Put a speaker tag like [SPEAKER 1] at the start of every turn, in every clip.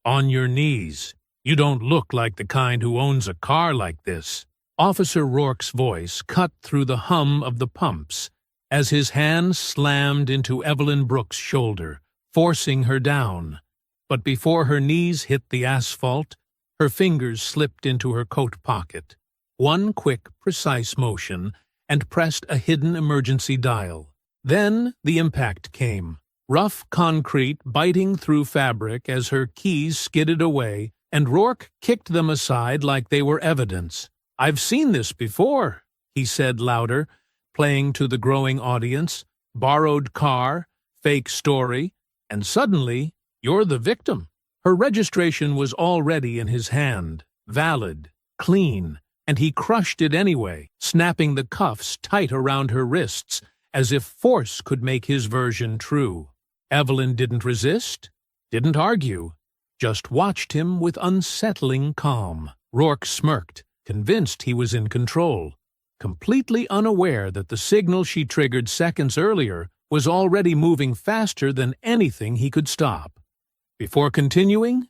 [SPEAKER 1] On your knees. You don't look like the kind who owns a car like this. Officer Rourke's voice cut through the hum of the pumps as his hand slammed into Evelyn Brooks' shoulder, forcing her down. But before her knees hit the asphalt, her fingers slipped into her coat pocket. One quick, precise motion, and pressed a hidden emergency dial. Then the impact came. Rough concrete biting through fabric as her keys skidded away, and Rourke kicked them aside like they were evidence. "I've seen this before," he said louder, playing to the growing audience. "Borrowed car, fake story, and suddenly you're the victim." Her registration was already in his hand, valid, clean, and he crushed it anyway, snapping the cuffs tight around her wrists as if force could make his version true. Evelyn didn't resist, didn't argue, just watched him with unsettling calm. Rourke smirked, convinced he was in control, completely unaware that the signal she triggered seconds earlier was already moving faster than anything he could stop. Before continuing,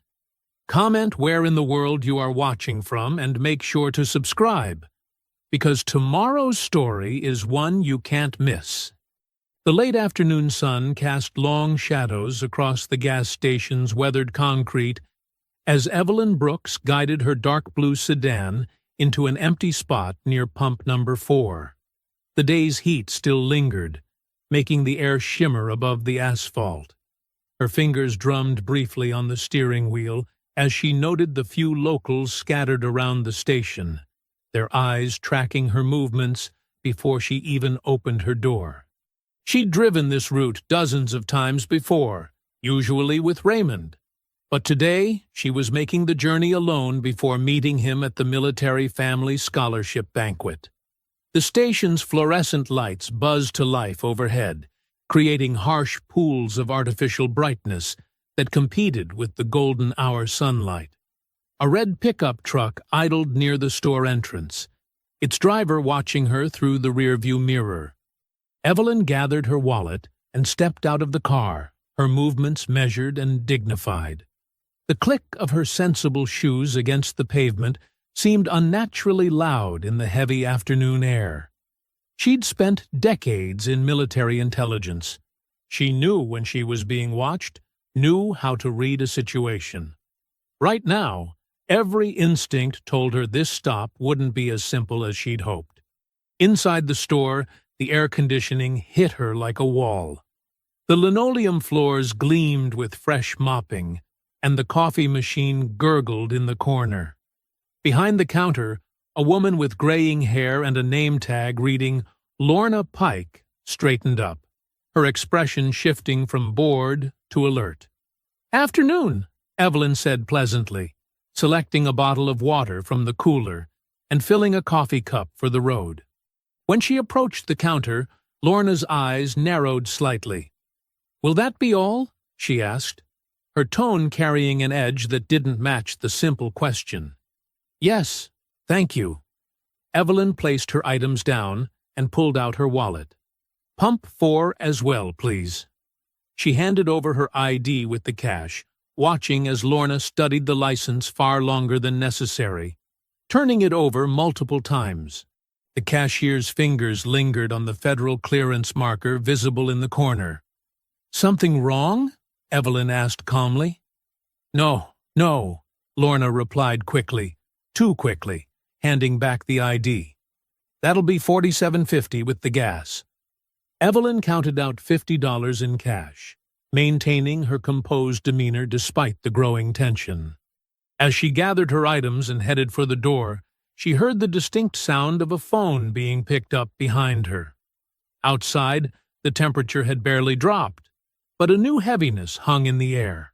[SPEAKER 1] comment where in the world you are watching from and make sure to subscribe, because tomorrow's story is one you can't miss. The late afternoon sun cast long shadows across the gas station's weathered concrete as Evelyn Brooks guided her dark blue sedan into an empty spot near pump number 4. The day's heat still lingered, making the air shimmer above the asphalt. Her fingers drummed briefly on the steering wheel as she noted the few locals scattered around the station, their eyes tracking her movements before she even opened her door. She'd driven this route dozens of times before, usually with Raymond. But today, she was making the journey alone before meeting him at the Military Family Scholarship Banquet. The station's fluorescent lights buzzed to life overhead, creating harsh pools of artificial brightness that competed with the golden hour sunlight. A red pickup truck idled near the store entrance, its driver watching her through the rearview mirror. Evelyn gathered her wallet and stepped out of the car, her movements measured and dignified. The click of her sensible shoes against the pavement seemed unnaturally loud in the heavy afternoon air. She'd spent decades in military intelligence. She knew when she was being watched, knew how to read a situation. Right now, every instinct told her this stop wouldn't be as simple as she'd hoped. Inside the store, the air conditioning hit her like a wall. The linoleum floors gleamed with fresh mopping, and the coffee machine gurgled in the corner. Behind the counter, a woman with graying hair and a name tag reading Lorna Pike straightened up, her expression shifting from bored to alert. "Afternoon," Evelyn said pleasantly, selecting a bottle of water from the cooler and filling a coffee cup for the road. When she approached the counter, Lorna's eyes narrowed slightly. "Will that be all?" she asked, her tone carrying an edge that didn't match the simple question. "Yes, thank you." Evelyn placed her items down and pulled out her wallet. "Pump 4 as well, please." She handed over her ID with the cash, watching as Lorna studied the license far longer than necessary, turning it over multiple times. The cashier's fingers lingered on the federal clearance marker visible in the corner. "Something wrong?" Evelyn asked calmly. No, Lorna replied quickly, too quickly, handing back the ID. "That'll be $47.50 with the gas." Evelyn counted out $50 in cash, maintaining her composed demeanor despite the growing tension. As she gathered her items and headed for the door, she heard the distinct sound of a phone being picked up behind her. Outside, the temperature had barely dropped, but a new heaviness hung in the air.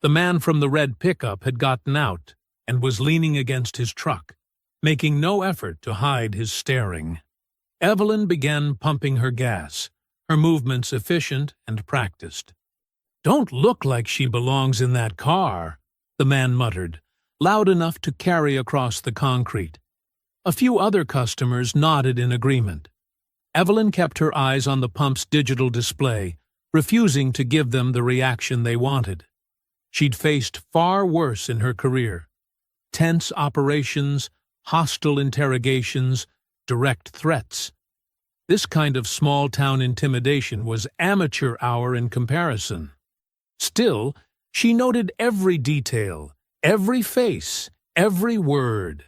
[SPEAKER 1] The man from the red pickup had gotten out and was leaning against his truck, making no effort to hide his staring. Evelyn began pumping her gas, her movements efficient and practiced. "Don't look like she belongs in that car," the man muttered, loud enough to carry across the concrete. A few other customers nodded in agreement. Evelyn kept her eyes on the pump's digital display, refusing to give them the reaction they wanted. She'd faced far worse in her career. Tense operations, hostile interrogations, direct threats. This kind of small-town intimidation was amateur hour in comparison. Still, she noted every detail, every face, every word.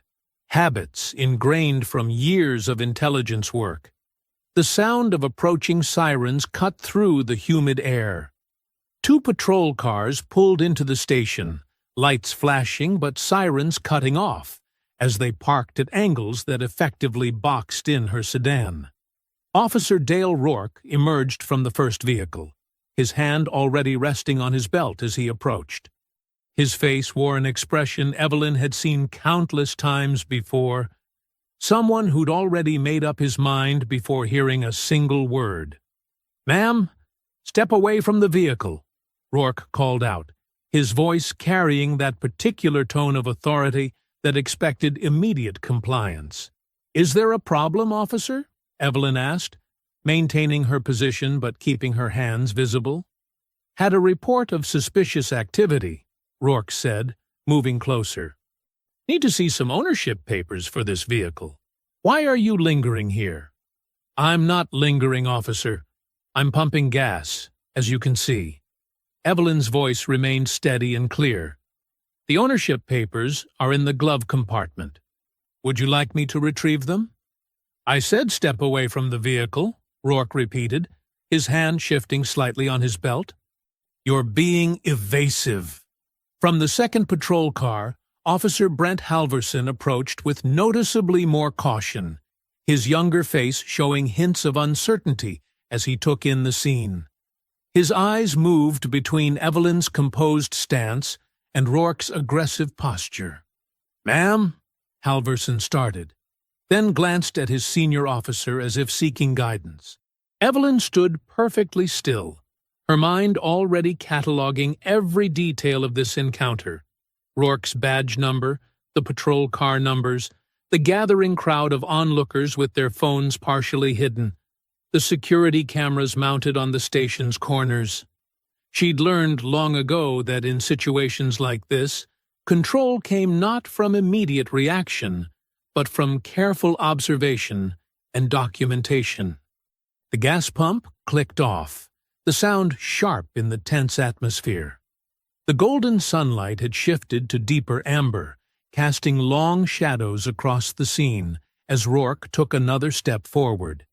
[SPEAKER 1] Habits ingrained from years of intelligence work. The sound of approaching sirens cut through the humid air. 2 patrol cars pulled into the station, lights flashing but sirens cutting off, as they parked at angles that effectively boxed in her sedan. Officer Dale Rourke emerged from the first vehicle, his hand already resting on his belt as he approached. His face wore an expression Evelyn had seen countless times before, someone who'd already made up his mind before hearing a single word. "Ma'am, step away from the vehicle," Rourke called out, his voice carrying that particular tone of authority that expected immediate compliance. "Is there a problem, officer?" Evelyn asked, maintaining her position but keeping her hands visible. "Had a report of suspicious activity," Rourke said, moving closer. "Need to see some ownership papers for this vehicle. Why are you lingering here?" "I'm not lingering, officer. I'm pumping gas, as you can see." Evelyn's voice remained steady and clear. "The ownership papers are in the glove compartment. Would you like me to retrieve them?" "I said step away from the vehicle," Rourke repeated, his hand shifting slightly on his belt. "You're being evasive." From the second patrol car, Officer Brent Halverson approached with noticeably more caution, his younger face showing hints of uncertainty as he took in the scene. His eyes moved between Evelyn's composed stance and Rourke's aggressive posture. "Ma'am," Halverson started, then glanced at his senior officer as if seeking guidance. Evelyn stood perfectly still, her mind already cataloging every detail of this encounter. Rourke's badge number, the patrol car numbers, the gathering crowd of onlookers with their phones partially hidden, the security cameras mounted on the station's corners. She'd learned long ago that in situations like this, control came not from immediate reaction, but from careful observation and documentation. The gas pump clicked off, the sound sharp in the tense atmosphere. The golden sunlight had shifted to deeper amber, casting long shadows across the scene as Rourke took another step forward,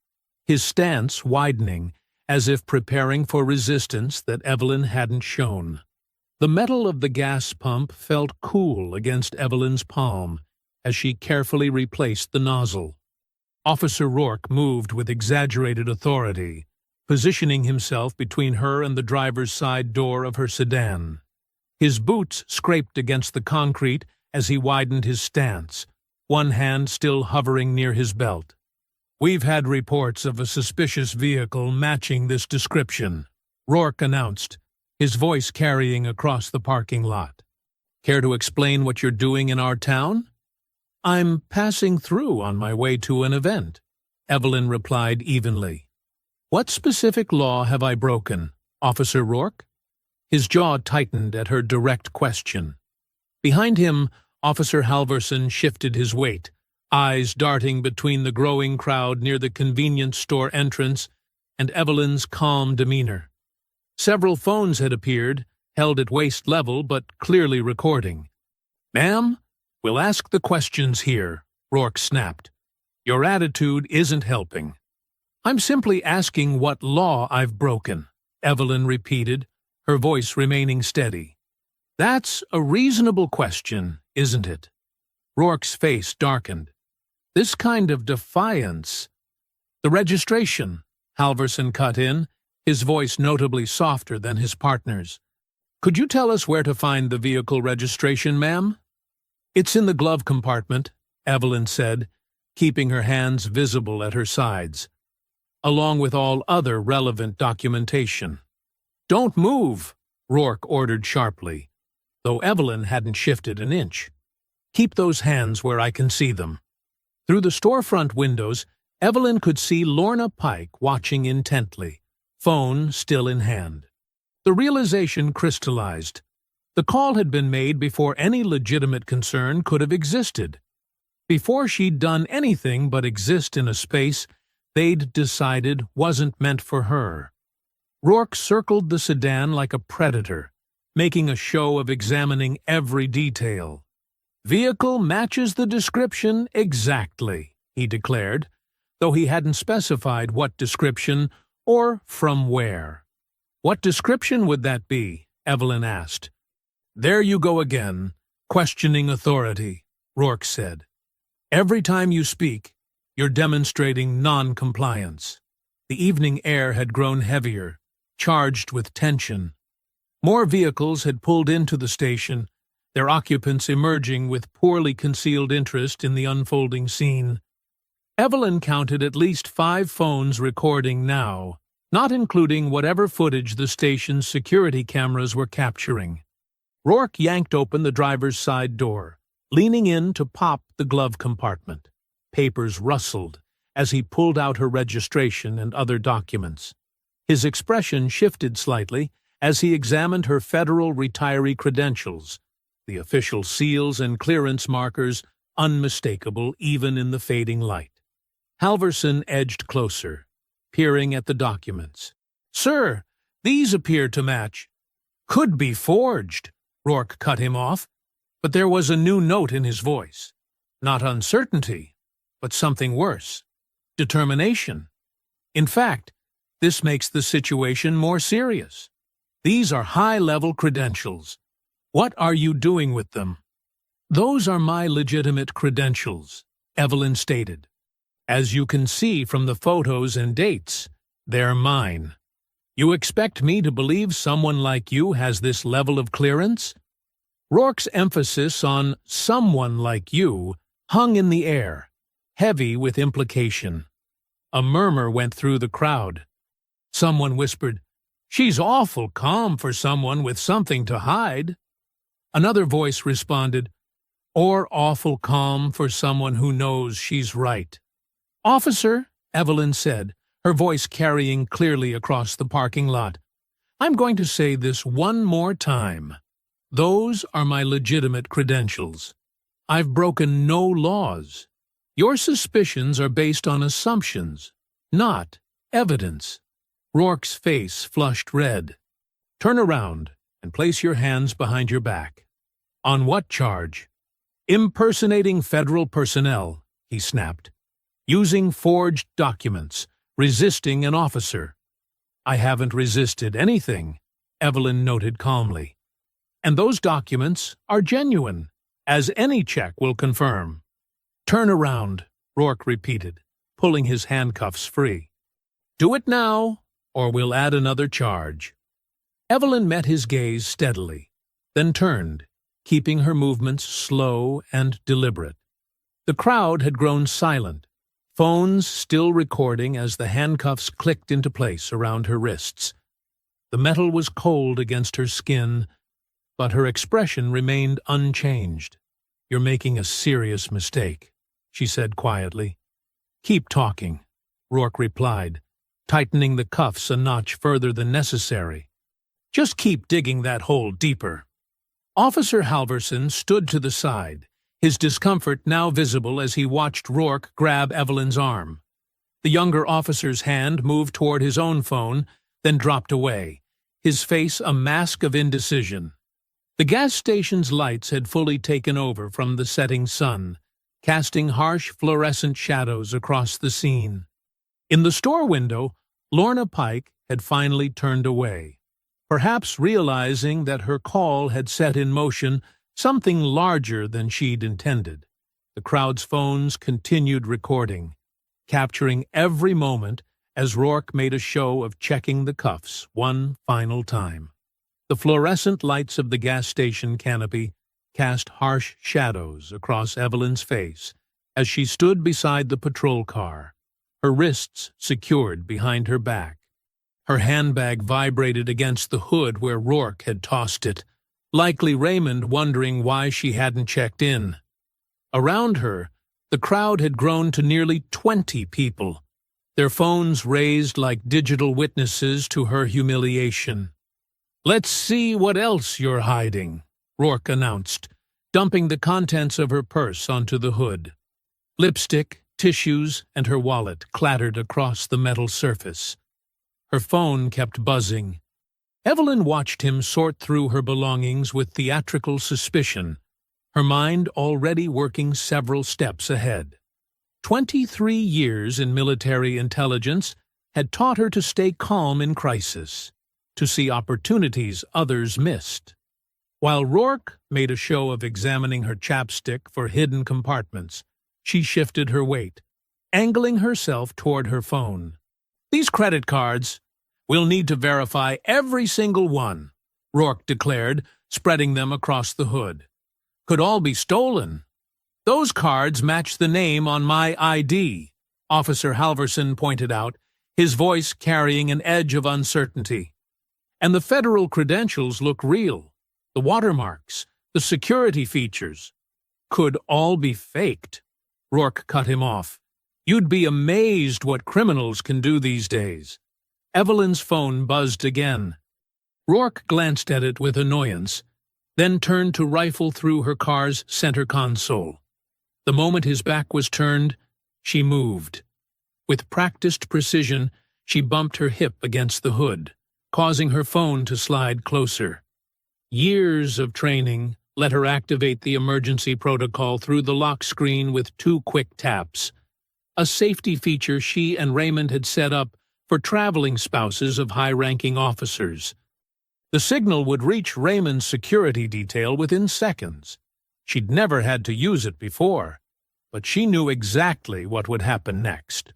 [SPEAKER 1] his stance widening as if preparing for resistance that Evelyn hadn't shown. The metal of the gas pump felt cool against Evelyn's palm as she carefully replaced the nozzle. Officer Rourke moved with exaggerated authority, positioning himself between her and the driver's side door of her sedan. His boots scraped against the concrete as he widened his stance, one hand still hovering near his belt. "We've had reports of a suspicious vehicle matching this description," Rourke announced, his voice carrying across the parking lot. "Care to explain what you're doing in our town?" "I'm passing through on my way to an event," Evelyn replied evenly. "What specific law have I broken, Officer Rourke?" His jaw tightened at her direct question. Behind him, Officer Halverson shifted his weight, eyes darting between the growing crowd near the convenience store entrance and Evelyn's calm demeanor. Several phones had appeared, held at waist level but clearly recording. "Ma'am, we'll ask the questions here," Rourke snapped. "Your attitude isn't helping." "I'm simply asking what law I've broken," Evelyn repeated, her voice remaining steady. "That's a reasonable question, isn't it?" Rourke's face darkened. This kind of defiance... "The registration," Halverson cut in, his voice notably softer than his partner's. "Could you tell us where to find the vehicle registration, ma'am?" "It's in the glove compartment," Evelyn said, keeping her hands visible at her sides, along with all other relevant documentation. "Don't move," Rourke ordered sharply, though Evelyn hadn't shifted an inch. "Keep those hands where I can see them." Through the storefront windows, Evelyn could see Lorna Pike watching intently, phone still in hand. The realization crystallized. The call had been made before any legitimate concern could have existed. Before she'd done anything but exist in a space they'd decided wasn't meant for her. Rourke circled the sedan like a predator, making a show of examining every detail. "Vehicle matches the description exactly," he declared, though he hadn't specified what description or from where. "What description would that be?" Evelyn asked. "There you go again, questioning authority," Rourke said. "Every time you speak, you're demonstrating non-compliance." The evening air had grown heavier, charged with tension. More vehicles had pulled into the station, their occupants emerging with poorly concealed interest in the unfolding scene. Evelyn counted at least 5 phones recording now, not including whatever footage the station's security cameras were capturing. Rourke yanked open the driver's side door, leaning in to pop the glove compartment. Papers rustled as he pulled out her registration and other documents. His expression shifted slightly as he examined her federal retiree credentials, the official seals and clearance markers unmistakable even in the fading light. Halverson edged closer, peering at the documents. "Sir, these appear to match." "Could be forged," Rourke cut him off, but there was a new note in his voice. Not uncertainty, but something worse. Determination. In fact, this makes the situation more serious. These are high-level credentials. What are you doing with them? "Those are my legitimate credentials," Evelyn stated. "As you can see from the photos and dates, they're mine. You expect me to believe someone like you has this level of clearance?" Rourke's emphasis on "someone like you" hung in the air, heavy with implication. A murmur went through the crowd. Someone whispered, "She's awful calm for someone with something to hide." Another voice responded, "Or awful calm for someone who knows she's right." "Officer," Evelyn said, her voice carrying clearly across the parking lot, "I'm going to say this one more time. Those are my legitimate credentials. I've broken no laws. Your suspicions are based on assumptions, not evidence." Rourke's face flushed red. "Turn around and place your hands behind your back." "On what charge?" "Impersonating federal personnel," he snapped. "Using forged documents, resisting an officer." "I haven't resisted anything," Evelyn noted calmly. "And those documents are genuine, as any check will confirm." "Turn around," Rourke repeated, pulling his handcuffs free. "Do it now, or we'll add another charge." Evelyn met his gaze steadily, then turned, keeping her movements slow and deliberate. The crowd had grown silent, phones still recording as the handcuffs clicked into place around her wrists. The metal was cold against her skin, but her expression remained unchanged. "You're making a serious mistake," she said quietly. "Keep talking," Rourke replied, tightening the cuffs a notch further than necessary. "Just keep digging that hole deeper." Officer Halverson stood to the side, his discomfort now visible as he watched Rourke grab Evelyn's arm. The younger officer's hand moved toward his own phone, then dropped away, his face a mask of indecision. The gas station's lights had fully taken over from the setting sun, casting harsh fluorescent shadows across the scene. In the store window, Lorna Pike had finally turned away, perhaps realizing that her call had set in motion something larger than she'd intended. The crowd's phones continued recording, capturing every moment as Rourke made a show of checking the cuffs one final time. The fluorescent lights of the gas station canopy cast harsh shadows across Evelyn's face as she stood beside the patrol car, her wrists secured behind her back. Her handbag vibrated against the hood where Rourke had tossed it, likely Raymond wondering why she hadn't checked in. Around her, the crowd had grown to nearly 20 people, their phones raised like digital witnesses to her humiliation. "Let's see what else you're hiding," Rourke announced, dumping the contents of her purse onto the hood. Lipstick, tissues, and her wallet clattered across the metal surface. Her phone kept buzzing. Evelyn watched him sort through her belongings with theatrical suspicion, her mind already working several steps ahead. 23 years in military intelligence had taught her to stay calm in crisis, to see opportunities others missed. While Rourke made a show of examining her chapstick for hidden compartments, she shifted her weight, angling herself toward her phone. "These credit cards, we'll need to verify every single one," Rourke declared, spreading them across the hood. "Could all be stolen." "Those cards match the name on my ID," Officer Halverson pointed out, his voice carrying an edge of uncertainty. "And the federal credentials look real. The watermarks, the security features. Could all be faked." Rourke cut him off. "You'd be amazed what criminals can do these days." Evelyn's phone buzzed again. Rourke glanced at it with annoyance, then turned to rifle through her car's center console. The moment his back was turned, she moved. With practiced precision, she bumped her hip against the hood, causing her phone to slide closer. Years of training let her activate the emergency protocol through the lock screen with 2 quick taps, a safety feature she and Raymond had set up for traveling spouses of high-ranking officers. The signal would reach Raymond's security detail within seconds. She'd never had to use it before, but she knew exactly what would happen next.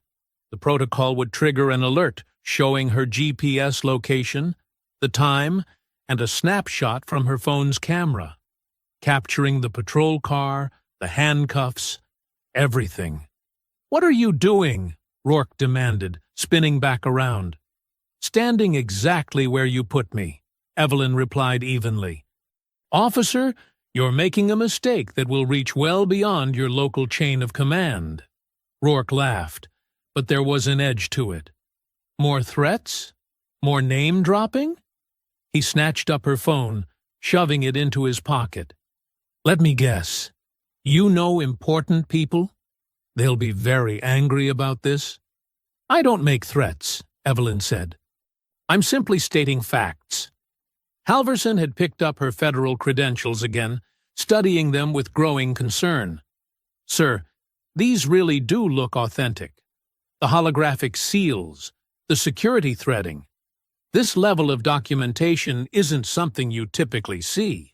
[SPEAKER 1] The protocol would trigger an alert showing her GPS location, the time, and a snapshot from her phone's camera, capturing the patrol car, the handcuffs, everything. "What are you doing?" Rourke demanded, spinning back around. "Standing exactly where you put me," Evelyn replied evenly. "Officer, you're making a mistake that will reach well beyond your local chain of command." Rourke laughed, but there was an edge to it. "More threats? More name-dropping?" He snatched up her phone, shoving it into his pocket. "Let me guess. You know important people? They'll be very angry about this." "I don't make threats," Evelyn said. "I'm simply stating facts." Halverson had picked up her federal credentials again, studying them with growing concern. "Sir, these really do look authentic. The holographic seals, the security threading. This level of documentation isn't something you typically see."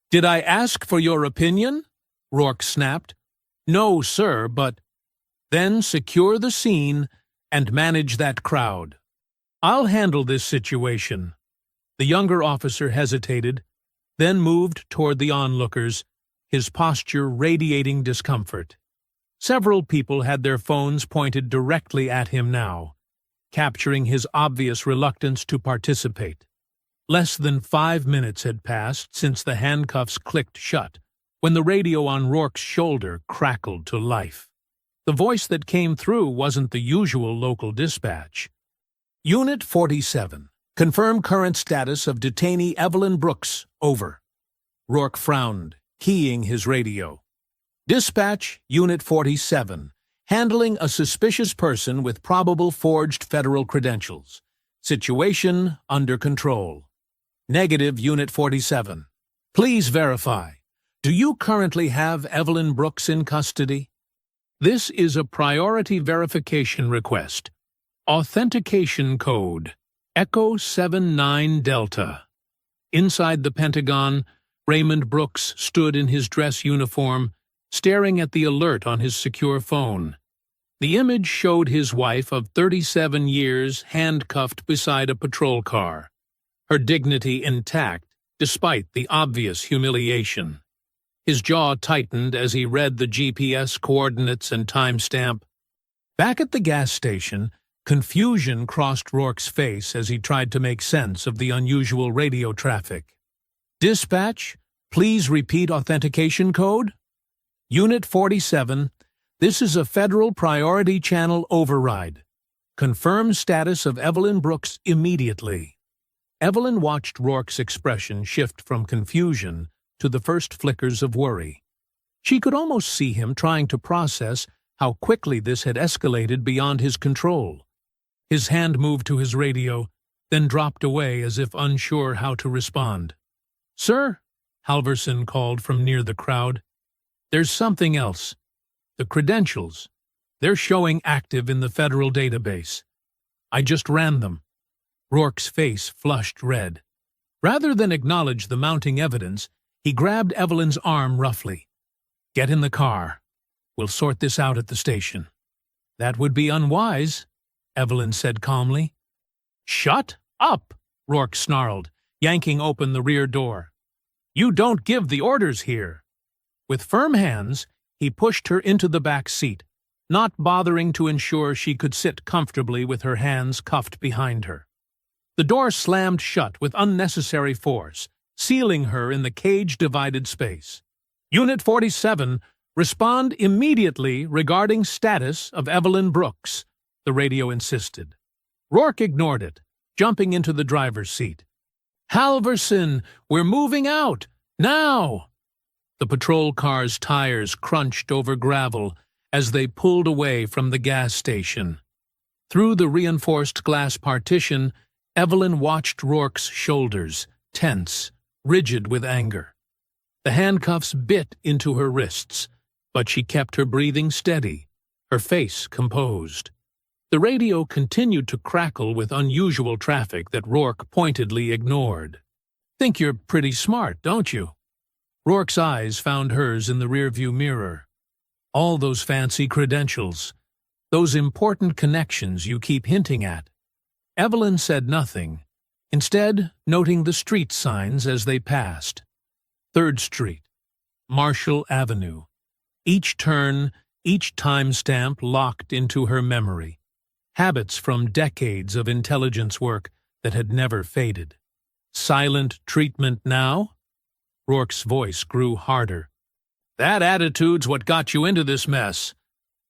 [SPEAKER 1] "Did I ask for your opinion?" Rourke snapped. "No, sir, but—" "Then secure the scene and manage that crowd. I'll handle this situation." The younger officer hesitated, then moved toward the onlookers, his posture radiating discomfort. Several people had their phones pointed directly at him now, capturing his obvious reluctance to participate. Less than 5 minutes had passed since the handcuffs clicked shut, when the radio on Rourke's shoulder crackled to life. The voice that came through wasn't the usual local dispatch. "Unit 47. Confirm current status of detainee Evelyn Brooks. Over." Rourke frowned, keying his radio. "Dispatch, Unit 47. Handling a suspicious person with probable forged federal credentials. Situation under control." "Negative, Unit 47. Please verify. Do you currently have Evelyn Brooks in custody?" "This is a priority verification request. Authentication code, Echo 79 Delta." Inside the Pentagon, Raymond Brooks stood in his dress uniform, staring at the alert on his secure phone. The image showed his wife of 37 years handcuffed beside a patrol car, her dignity intact despite the obvious humiliation. His jaw tightened as he read the GPS coordinates and timestamp. Back at the gas station, confusion crossed Rourke's face as he tried to make sense of the unusual radio traffic. "Dispatch, please repeat authentication code." "Unit 47, this is a federal priority channel override. Confirm status of Evelyn Brooks immediately." Evelyn watched Rourke's expression shift from confusion to the first flickers of worry. She could almost see him trying to process how quickly this had escalated beyond his control. His hand moved to his radio, then dropped away as if unsure how to respond. "Sir," Halverson called from near the crowd, "there's something else. The credentials. They're showing active in the federal database. I just ran them." Rourke's face flushed red. Rather than acknowledge the mounting evidence, he grabbed Evelyn's arm roughly. "Get in the car. We'll sort this out at the station." "That would be unwise," Evelyn said calmly. "Shut up!" Rourke snarled, yanking open the rear door. "You don't give the orders here." With firm hands, he pushed her into the back seat, not bothering to ensure she could sit comfortably with her hands cuffed behind her. The door slammed shut with unnecessary force, sealing her in the cage-divided space. "Unit 47, respond immediately regarding status of Evelyn Brooks," the radio insisted. Rourke ignored it, jumping into the driver's seat. "Halverson, we're moving out! Now!" The patrol car's tires crunched over gravel as they pulled away from the gas station. Through the reinforced glass partition, Evelyn watched Rourke's shoulders, tense, rigid with anger. The handcuffs bit into her wrists, but she kept her breathing steady, her face composed. The radio continued to crackle with unusual traffic that Rourke pointedly ignored. "Think you're pretty smart, don't you?" Rourke's eyes found hers in the rearview mirror. "All those fancy credentials, those important connections you keep hinting at." Evelyn said nothing, instead noting the street signs as they passed. 3rd Street, Marshall Avenue. Each turn, each timestamp locked into her memory. Habits from decades of intelligence work that had never faded. Silent treatment now? Rourke's voice grew harder. "That attitude's what got you into this mess.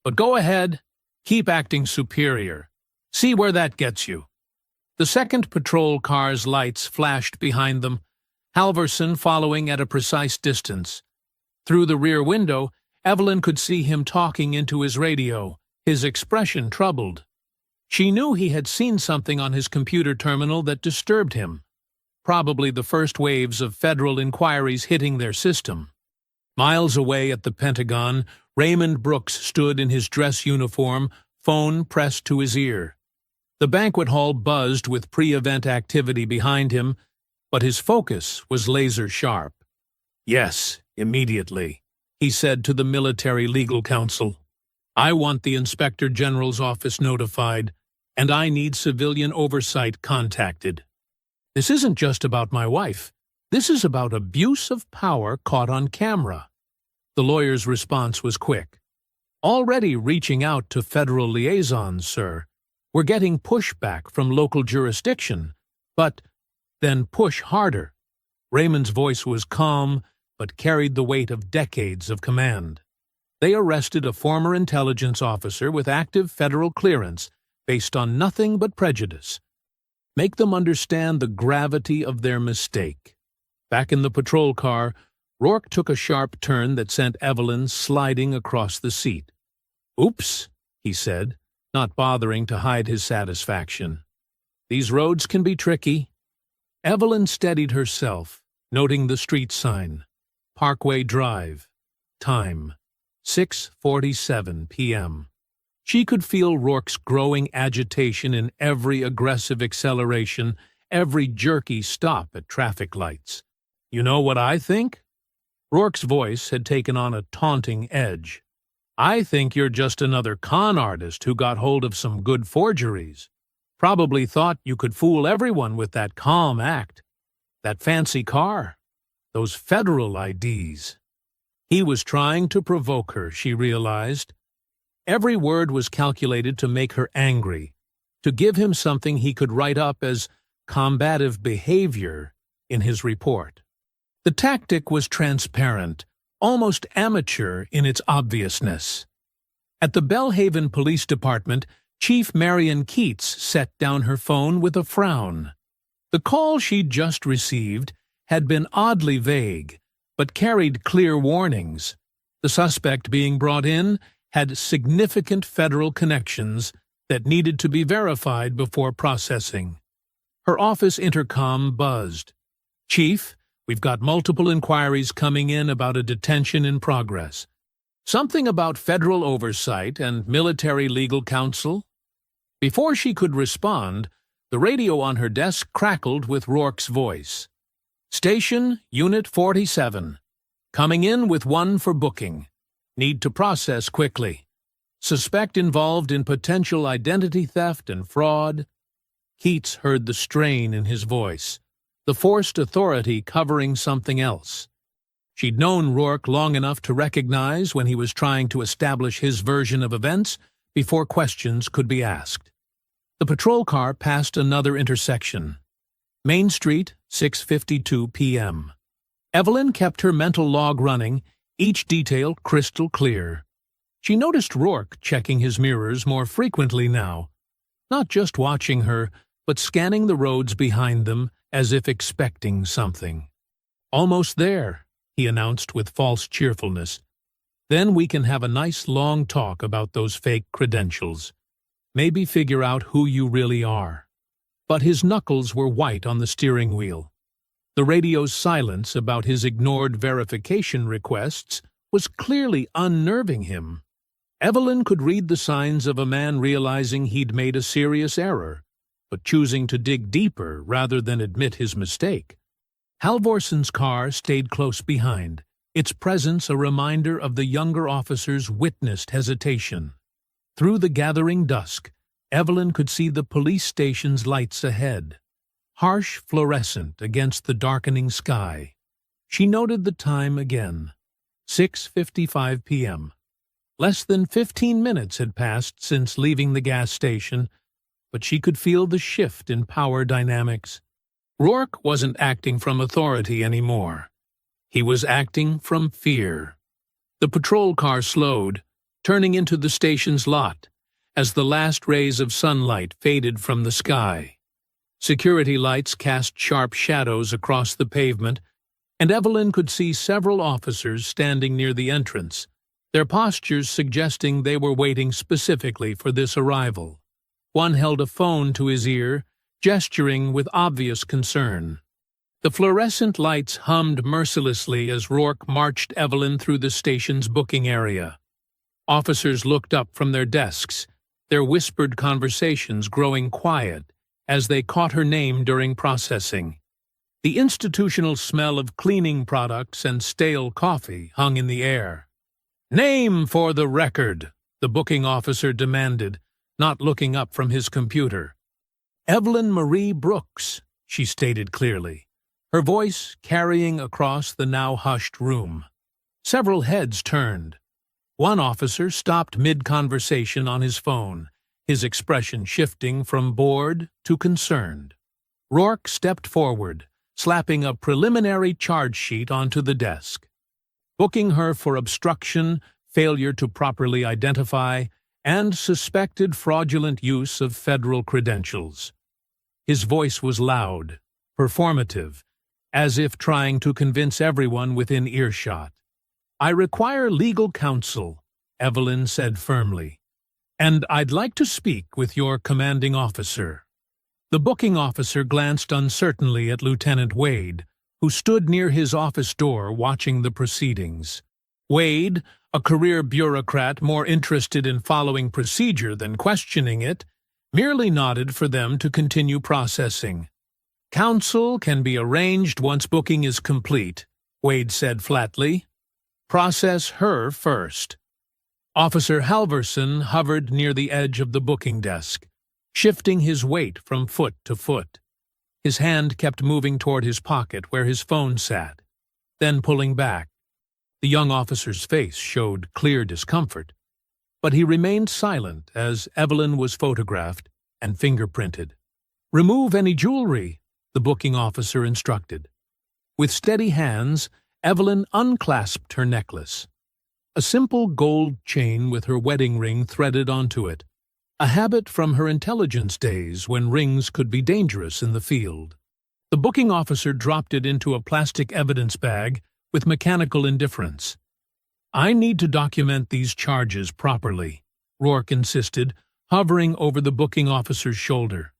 [SPEAKER 1] But go ahead, keep acting superior. See where that gets you." The second patrol car's lights flashed behind them, Halverson following at a precise distance. Through the rear window, Evelyn could see him talking into his radio, his expression troubled. She knew he had seen something on his computer terminal that disturbed him. Probably the first waves of federal inquiries hitting their system. Miles away at the Pentagon, Raymond Brooks stood in his dress uniform, phone pressed to his ear. The banquet hall buzzed with pre-event activity behind him, but his focus was laser-sharp. "Yes, immediately," he said to the military legal counsel. "I want the Inspector General's office notified, and I need civilian oversight contacted. This isn't just about my wife. This is about abuse of power caught on camera." The lawyer's response was quick. "Already reaching out to federal liaisons, sir. We're getting pushback from local jurisdiction, but then push harder." Raymond's voice was calm, but carried the weight of decades of command. "They arrested a former intelligence officer with active federal clearance based on nothing but prejudice. Make them understand the gravity of their mistake." Back in the patrol car, Rourke took a sharp turn that sent Evelyn sliding across the seat. "Oops," he said, not bothering to hide his satisfaction. "These roads can be tricky." Evelyn steadied herself, noting the street sign. Parkway Drive. Time, 6:47 p.m. She could feel Rourke's growing agitation in every aggressive acceleration, every jerky stop at traffic lights. "You know what I think?" Rourke's voice had taken on a taunting edge. "I think you're just another con artist who got hold of some good forgeries. Probably thought you could fool everyone with that calm act, that fancy car, those federal IDs." He was trying to provoke her, she realized. Every word was calculated to make her angry, to give him something he could write up as combative behavior in his report. The tactic was transparent, almost amateur in its obviousness. At the Bellhaven Police Department, Chief Marion Keats set down her phone with a frown. The call she'd just received had been oddly vague, but carried clear warnings. The suspect being brought in had significant federal connections that needed to be verified before processing. Her office intercom buzzed. "Chief, we've got multiple inquiries coming in about a detention in progress. Something about federal oversight and military legal counsel?" Before she could respond, the radio on her desk crackled with Rourke's voice. "Station, Unit 47. Coming in with one for booking. Need to process quickly. Suspect involved in potential identity theft and fraud." Keats heard the strain in his voice, the forced authority covering something else. She'd known Rourke long enough to recognize when he was trying to establish his version of events before questions could be asked. The patrol car passed another intersection. Main Street, 6:52 p.m. Evelyn kept her mental log running, each detail crystal clear. She noticed Rourke checking his mirrors more frequently now, not just watching her, but scanning the roads behind them as if expecting something. "Almost there," he announced with false cheerfulness. "Then we can have a nice long talk about those fake credentials. Maybe figure out who you really are." But his knuckles were white on the steering wheel. The radio's silence about his ignored verification requests was clearly unnerving him. Evelyn could read the signs of a man realizing he'd made a serious error, but choosing to dig deeper rather than admit his mistake. Halvorson's car stayed close behind, its presence a reminder of the younger officer's witnessed hesitation. Through the gathering dusk, Evelyn could see the police station's lights ahead, harsh fluorescent against the darkening sky. She noted the time again, 6:55 p.m. Less than 15 minutes had passed since leaving the gas station, but she could feel the shift in power dynamics. Rourke wasn't acting from authority anymore. He was acting from fear. The patrol car slowed, turning into the station's lot, as the last rays of sunlight faded from the sky. Security lights cast sharp shadows across the pavement, and Evelyn could see several officers standing near the entrance, their postures suggesting they were waiting specifically for this arrival. One held a phone to his ear, gesturing with obvious concern. The fluorescent lights hummed mercilessly as Rourke marched Evelyn through the station's booking area. Officers looked up from their desks, their whispered conversations growing quiet as they caught her name during processing. The institutional smell of cleaning products and stale coffee hung in the air. "Name for the record," the booking officer demanded, not looking up from his computer. "Evelyn Marie Brooks," she stated clearly, her voice carrying across the now hushed room. Several heads turned. One officer stopped mid-conversation on his phone, his expression shifting from bored to concerned. Rourke stepped forward, slapping a preliminary charge sheet onto the desk. Booking her for obstruction, failure to properly identify, and suspected fraudulent use of federal credentials. His voice was loud, performative, as if trying to convince everyone within earshot. "I require legal counsel," Evelyn said firmly, "and I'd like to speak with your commanding officer." The booking officer glanced uncertainly at Lieutenant Wade, who stood near his office door watching the proceedings. Wade, a career bureaucrat more interested in following procedure than questioning it, merely nodded for them to continue processing. "Counsel can be arranged once booking is complete," Wade said flatly. "Process her first." Officer Halvorson hovered near the edge of the booking desk, shifting his weight from foot to foot. His hand kept moving toward his pocket where his phone sat, then pulling back. The young officer's face showed clear discomfort, but he remained silent as Evelyn was photographed and fingerprinted. "Remove any jewelry," the booking officer instructed. With steady hands, Evelyn unclasped her necklace. A simple gold chain with her wedding ring threaded onto it, a habit from her intelligence days when rings could be dangerous in the field. The booking officer dropped it into a plastic evidence bag with mechanical indifference. "I need to document these charges properly," Rourke insisted, hovering over the booking officer's shoulder.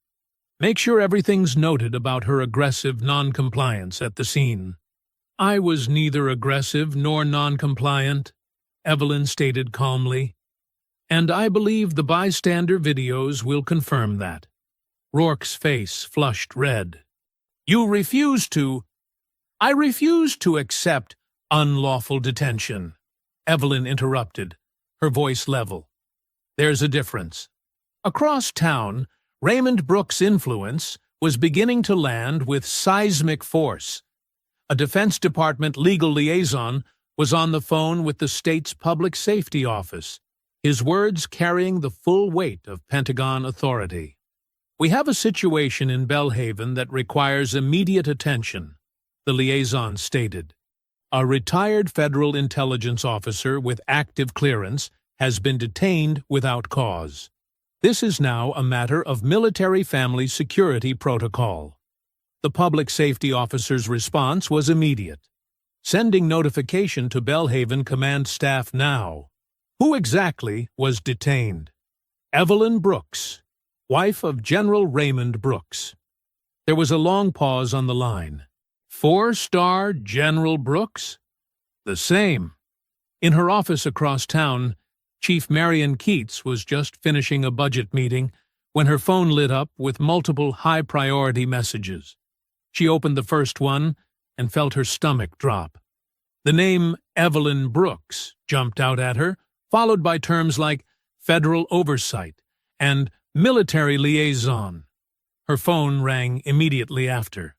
[SPEAKER 1] "Make sure everything's noted about her aggressive non-compliance at the scene." "I was neither aggressive nor non-compliant," Evelyn stated calmly. "And I believe the bystander videos will confirm that." Rourke's face flushed red. "You refuse to—" "I refuse to accept unlawful detention," Evelyn interrupted, her voice level. "There's a difference. Across town, Raymond Brooks' influence was beginning to land with seismic force. A Defense Department legal liaison was on the phone with the state's public safety office, his words carrying the full weight of Pentagon authority. "We have a situation in Belhaven that requires immediate attention," the liaison stated. "A retired federal intelligence officer with active clearance has been detained without cause. This is now a matter of military family security protocol." The public safety officer's response was immediate. "Sending notification to Belhaven command staff now." Who exactly was detained? "Evelyn Brooks, wife of General Raymond Brooks." There was a long pause on the line. "Four-star General Brooks?" "The same." In her office across town, Chief Marion Keats was just finishing a budget meeting when her phone lit up with multiple high-priority messages. She opened the first one and felt her stomach drop. The name Evelyn Brooks jumped out at her, followed by terms like federal oversight and military liaison. Her phone rang immediately after.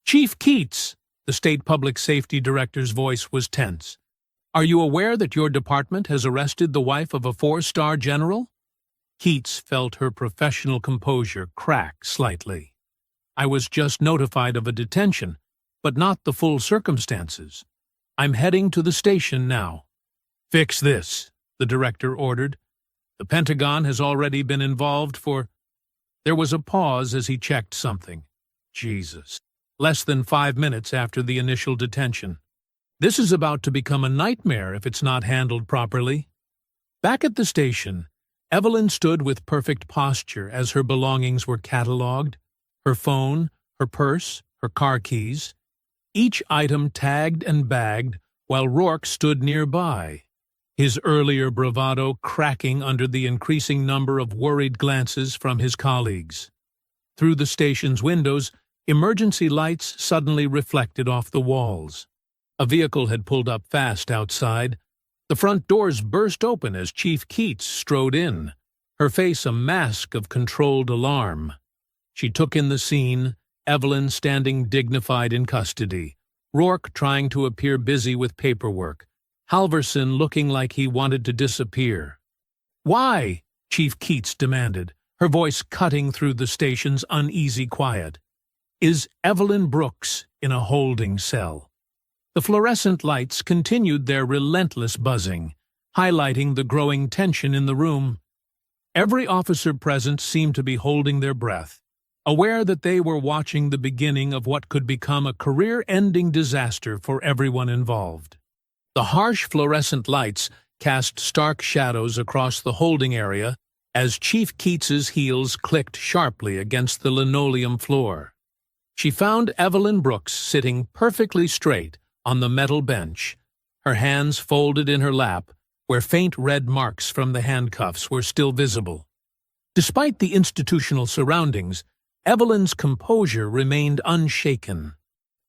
[SPEAKER 1] "Chief Keats," the state public safety director's voice was tense. "Are you aware that your department has arrested the wife of a four-star general?" Keats felt her professional composure crack slightly. "I was just notified of a detention, but not the full circumstances. I'm heading to the station now." "Fix this," the director ordered. "The Pentagon has already been involved for—" There was a pause as he checked something. Jesus. Less than 5 minutes after the initial detention. This is about to become a nightmare if it's not handled properly. Back at the station, Evelyn stood with perfect posture as her belongings were catalogued. Her phone, her purse, her car keys. Each item tagged and bagged while Rourke stood nearby, his earlier bravado cracking under the increasing number of worried glances from his colleagues. Through the station's windows, emergency lights suddenly reflected off the walls. A vehicle had pulled up fast outside. The front doors burst open as Chief Keats strode in, her face a mask of controlled alarm. She took in the scene, Evelyn standing dignified in custody, Rourke trying to appear busy with paperwork, Halverson looking like he wanted to disappear. "Why?" Chief Keats demanded, her voice cutting through the station's uneasy quiet. "Is Evelyn Brooks in a holding cell?" The fluorescent lights continued their relentless buzzing, highlighting the growing tension in the room. Every officer present seemed to be holding their breath, aware that they were watching the beginning of what could become a career-ending disaster for everyone involved. The harsh fluorescent lights cast stark shadows across the holding area as Chief Keats's heels clicked sharply against the linoleum floor. She found Evelyn Brooks sitting perfectly straight on the metal bench, her hands folded in her lap, where faint red marks from the handcuffs were still visible. Despite the institutional surroundings, Evelyn's composure remained unshaken.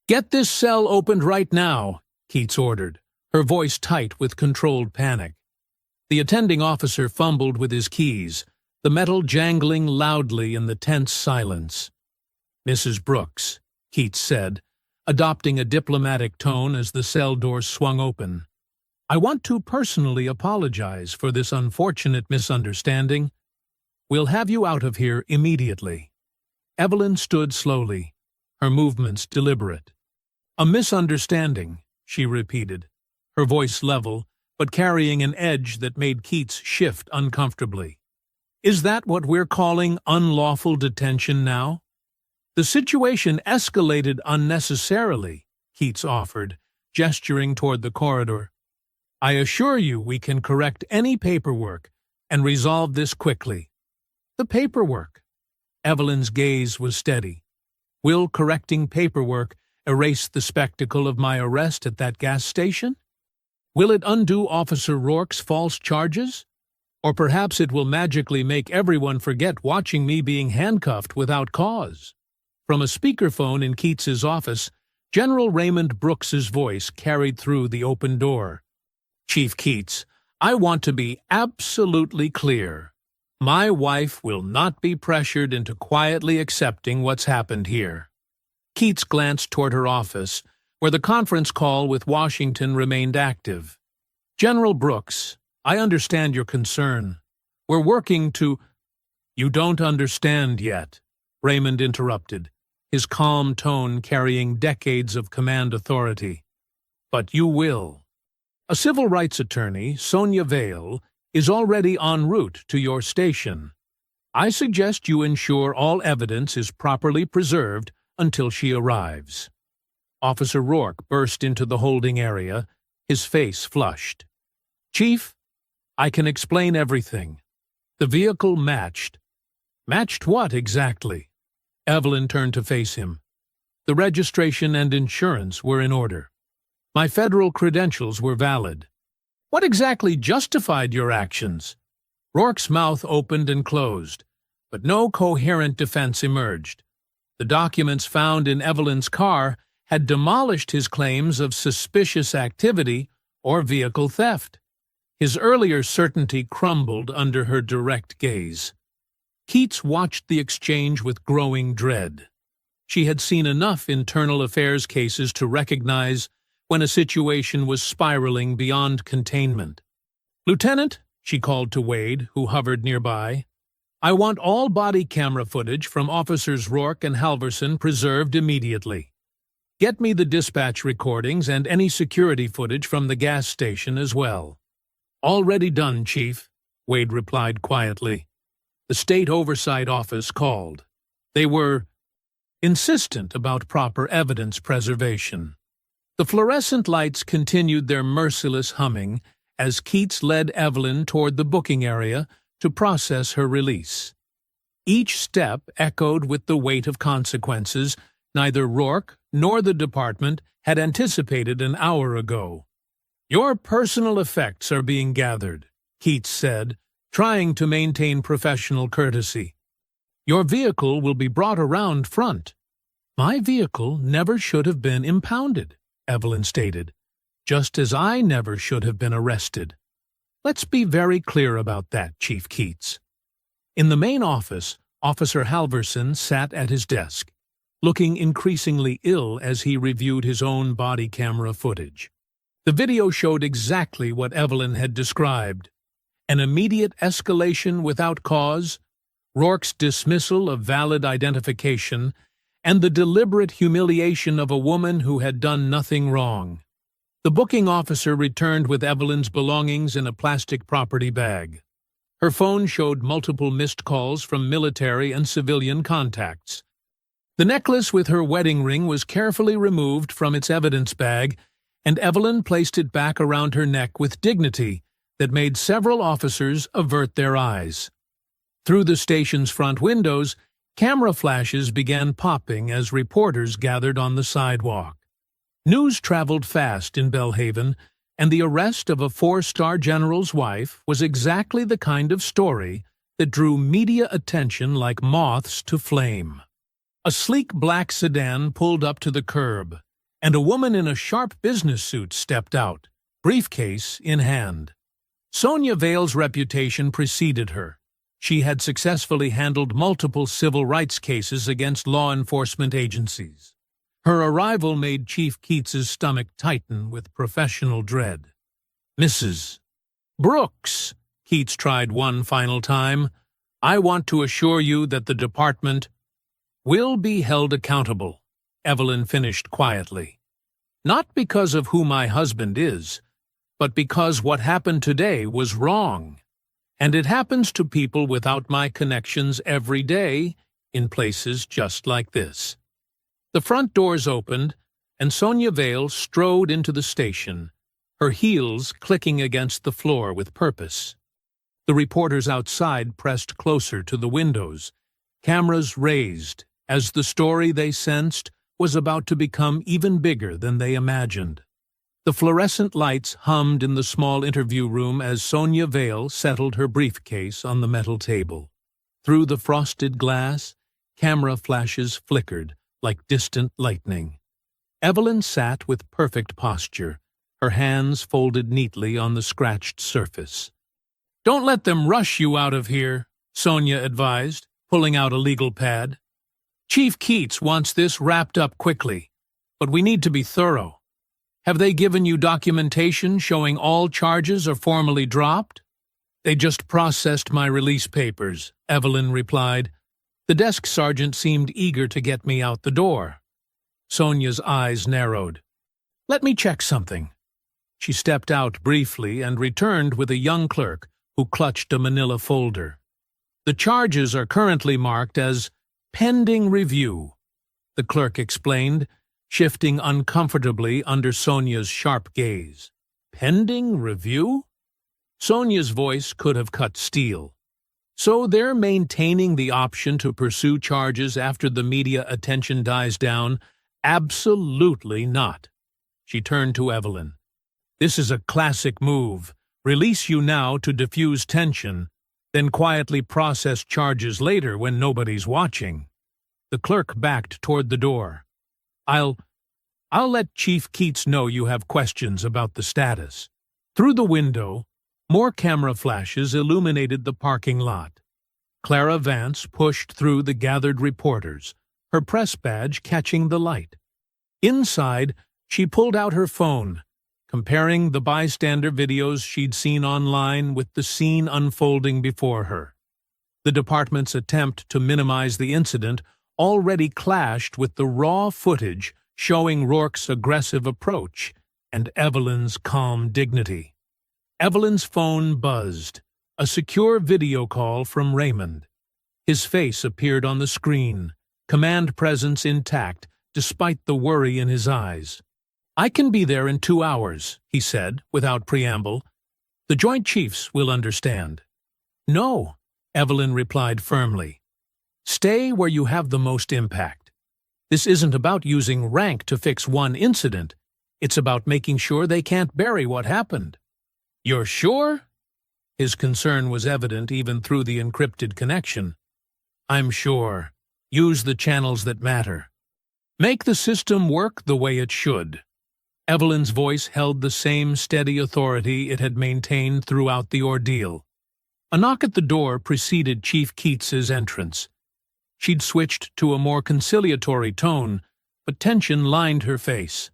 [SPEAKER 1] "Get this cell opened right now," Keats ordered, her voice tight with controlled panic. The attending officer fumbled with his keys, the metal jangling loudly in the tense silence. "Mrs. Brooks," Keats said, adopting a diplomatic tone as the cell door swung open. "I want to personally apologize for this unfortunate misunderstanding. We'll have you out of here immediately." Evelyn stood slowly, her movements deliberate. "A misunderstanding," she repeated, her voice level, but carrying an edge that made Keats shift uncomfortably. "Is that what we're calling unlawful detention now?" The situation escalated unnecessarily, Keats offered, gesturing toward the corridor. I assure you we can correct any paperwork and resolve this quickly. The paperwork. Evelyn's gaze was steady. Will correcting paperwork erase the spectacle of my arrest at that gas station? Will it undo Officer Rourke's false charges? Or perhaps it will magically make everyone forget watching me being handcuffed without cause? From a speakerphone in Keats's office, General Raymond Brooks's voice carried through the open door. Chief Keats, I want to be absolutely clear. My wife will not be pressured into quietly accepting what's happened here. Keats glanced toward her office, where the conference call with Washington remained active. General Brooks, I understand your concern. We're working to— You don't understand yet, Raymond interrupted, his calm tone carrying decades of command authority. But you will. A civil rights attorney, Sonia Vale, is already en route to your station. I suggest you ensure all evidence is properly preserved until she arrives. Officer Rourke burst into the holding area, his face flushed. Chief, I can explain everything. The vehicle matched. Matched what exactly? Evelyn turned to face him. The registration and insurance were in order. My federal credentials were valid. What exactly justified your actions? Rourke's mouth opened and closed, but no coherent defense emerged. The documents found in Evelyn's car had demolished his claims of suspicious activity or vehicle theft. His earlier certainty crumbled under her direct gaze. Keats watched the exchange with growing dread. She had seen enough internal affairs cases to recognize when a situation was spiraling beyond containment. Lieutenant, she called to Wade, who hovered nearby, I want all body camera footage from Officers Rourke and Halverson preserved immediately. Get me the dispatch recordings and any security footage from the gas station as well. Already done, Chief, Wade replied quietly. The State Oversight Office called. They were insistent about proper evidence preservation. The fluorescent lights continued their merciless humming as Keats led Evelyn toward the booking area to process her release. Each step echoed with the weight of consequences neither Rourke nor the department had anticipated an hour ago. Your personal effects are being gathered, Keats said, trying to maintain professional courtesy. Your vehicle will be brought around front. My vehicle never should have been impounded, Evelyn stated, just as I never should have been arrested. Let's be very clear about that, Chief Keats. In the main office, Officer Halverson sat at his desk, looking increasingly ill as he reviewed his own body camera footage. The video showed exactly what Evelyn had described: an immediate escalation without cause, Rourke's dismissal of valid identification, and the deliberate humiliation of a woman who had done nothing wrong. The booking officer returned with Evelyn's belongings in a plastic property bag. Her phone showed multiple missed calls from military and civilian contacts. The necklace with her wedding ring was carefully removed from its evidence bag, and Evelyn placed it back around her neck with dignity that made several officers avert their eyes. Through the station's front windows, camera flashes began popping as reporters gathered on the sidewalk. News traveled fast in Belhaven, and the arrest of a four-star general's wife was exactly the kind of story that drew media attention like moths to flame. A sleek black sedan pulled up to the curb, and a woman in a sharp business suit stepped out, briefcase in hand. Sonia Vale's reputation preceded her. She had successfully handled multiple civil rights cases against law enforcement agencies. Her arrival made Chief Keats's stomach tighten with professional dread. Mrs. Brooks, Keats tried one final time, I want to assure you that the department will be held accountable, Evelyn finished quietly. Not because of who my husband is, but because what happened today was wrong. And it happens to people without my connections every day in places just like this. The front doors opened, and Sonia Vale strode into the station, her heels clicking against the floor with purpose. The reporters outside pressed closer to the windows, cameras raised, as the story they sensed was about to become even bigger than they imagined. The fluorescent lights hummed in the small interview room as Sonia Vale settled her briefcase on the metal table. Through the frosted glass, camera flashes flickered like distant lightning. Evelyn sat with perfect posture, her hands folded neatly on the scratched surface. "Don't let them rush you out of here," Sonia advised, pulling out a legal pad. "Chief Keats wants this wrapped up quickly, but we need to be thorough. Have they given you documentation showing all charges are formally dropped?" "They just processed my release papers," Evelyn replied. "The desk sergeant seemed eager to get me out the door." Sonia's eyes narrowed. "Let me check something." She stepped out briefly and returned with a young clerk who clutched a manila folder. "The charges are currently marked as pending review," the clerk explained, shifting uncomfortably under Sonia's sharp gaze. "Pending review?" Sonia's voice could have cut steel. "So they're maintaining the option to pursue charges after the media attention dies down?" "Absolutely not." She turned to Evelyn. "This is a classic move. Release you now to diffuse tension, then quietly process charges later when nobody's watching." The clerk backed toward the door. I'll let Chief Keats know you have questions about the status." Through the window, more camera flashes illuminated the parking lot. Clara Vance pushed through the gathered reporters, her press badge catching the light. Inside, she pulled out her phone, comparing the bystander videos she'd seen online with the scene unfolding before her. The department's attempt to minimize the incident already clashed with the raw footage showing Rourke's aggressive approach and Evelyn's calm dignity. Evelyn's phone buzzed, a secure video call from Raymond. His face appeared on the screen, command presence intact despite the worry in his eyes. "I can be there in 2 hours," he said, without preamble. "The Joint Chiefs will understand." "No," Evelyn replied firmly. "Stay where you have the most impact. This isn't about using rank to fix one incident. It's about making sure they can't bury what happened." "You're sure?" His concern was evident even through the encrypted connection. "I'm sure. Use the channels that matter. Make the system work the way it should." Evelyn's voice held the same steady authority it had maintained throughout the ordeal. A knock at the door preceded Chief Keats's entrance. She'd switched to a more conciliatory tone, but tension lined her face.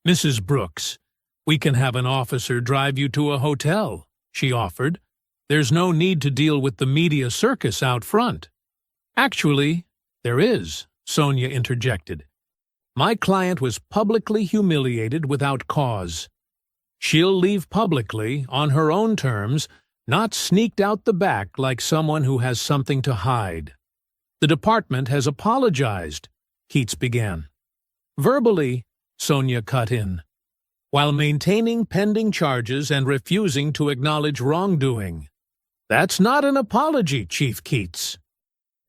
[SPEAKER 1] "Mrs. Brooks, we can have an officer drive you to a hotel," she offered. "There's no need to deal with the media circus out front." "Actually, there is," Sonia interjected. "My client was publicly humiliated without cause. She'll leave publicly, on her own terms, not sneaked out the back like someone who has something to hide." "The department has apologized," Keats began. "Verbally," Sonia cut in, "while maintaining pending charges and refusing to acknowledge wrongdoing." "That's not an apology, Chief Keats.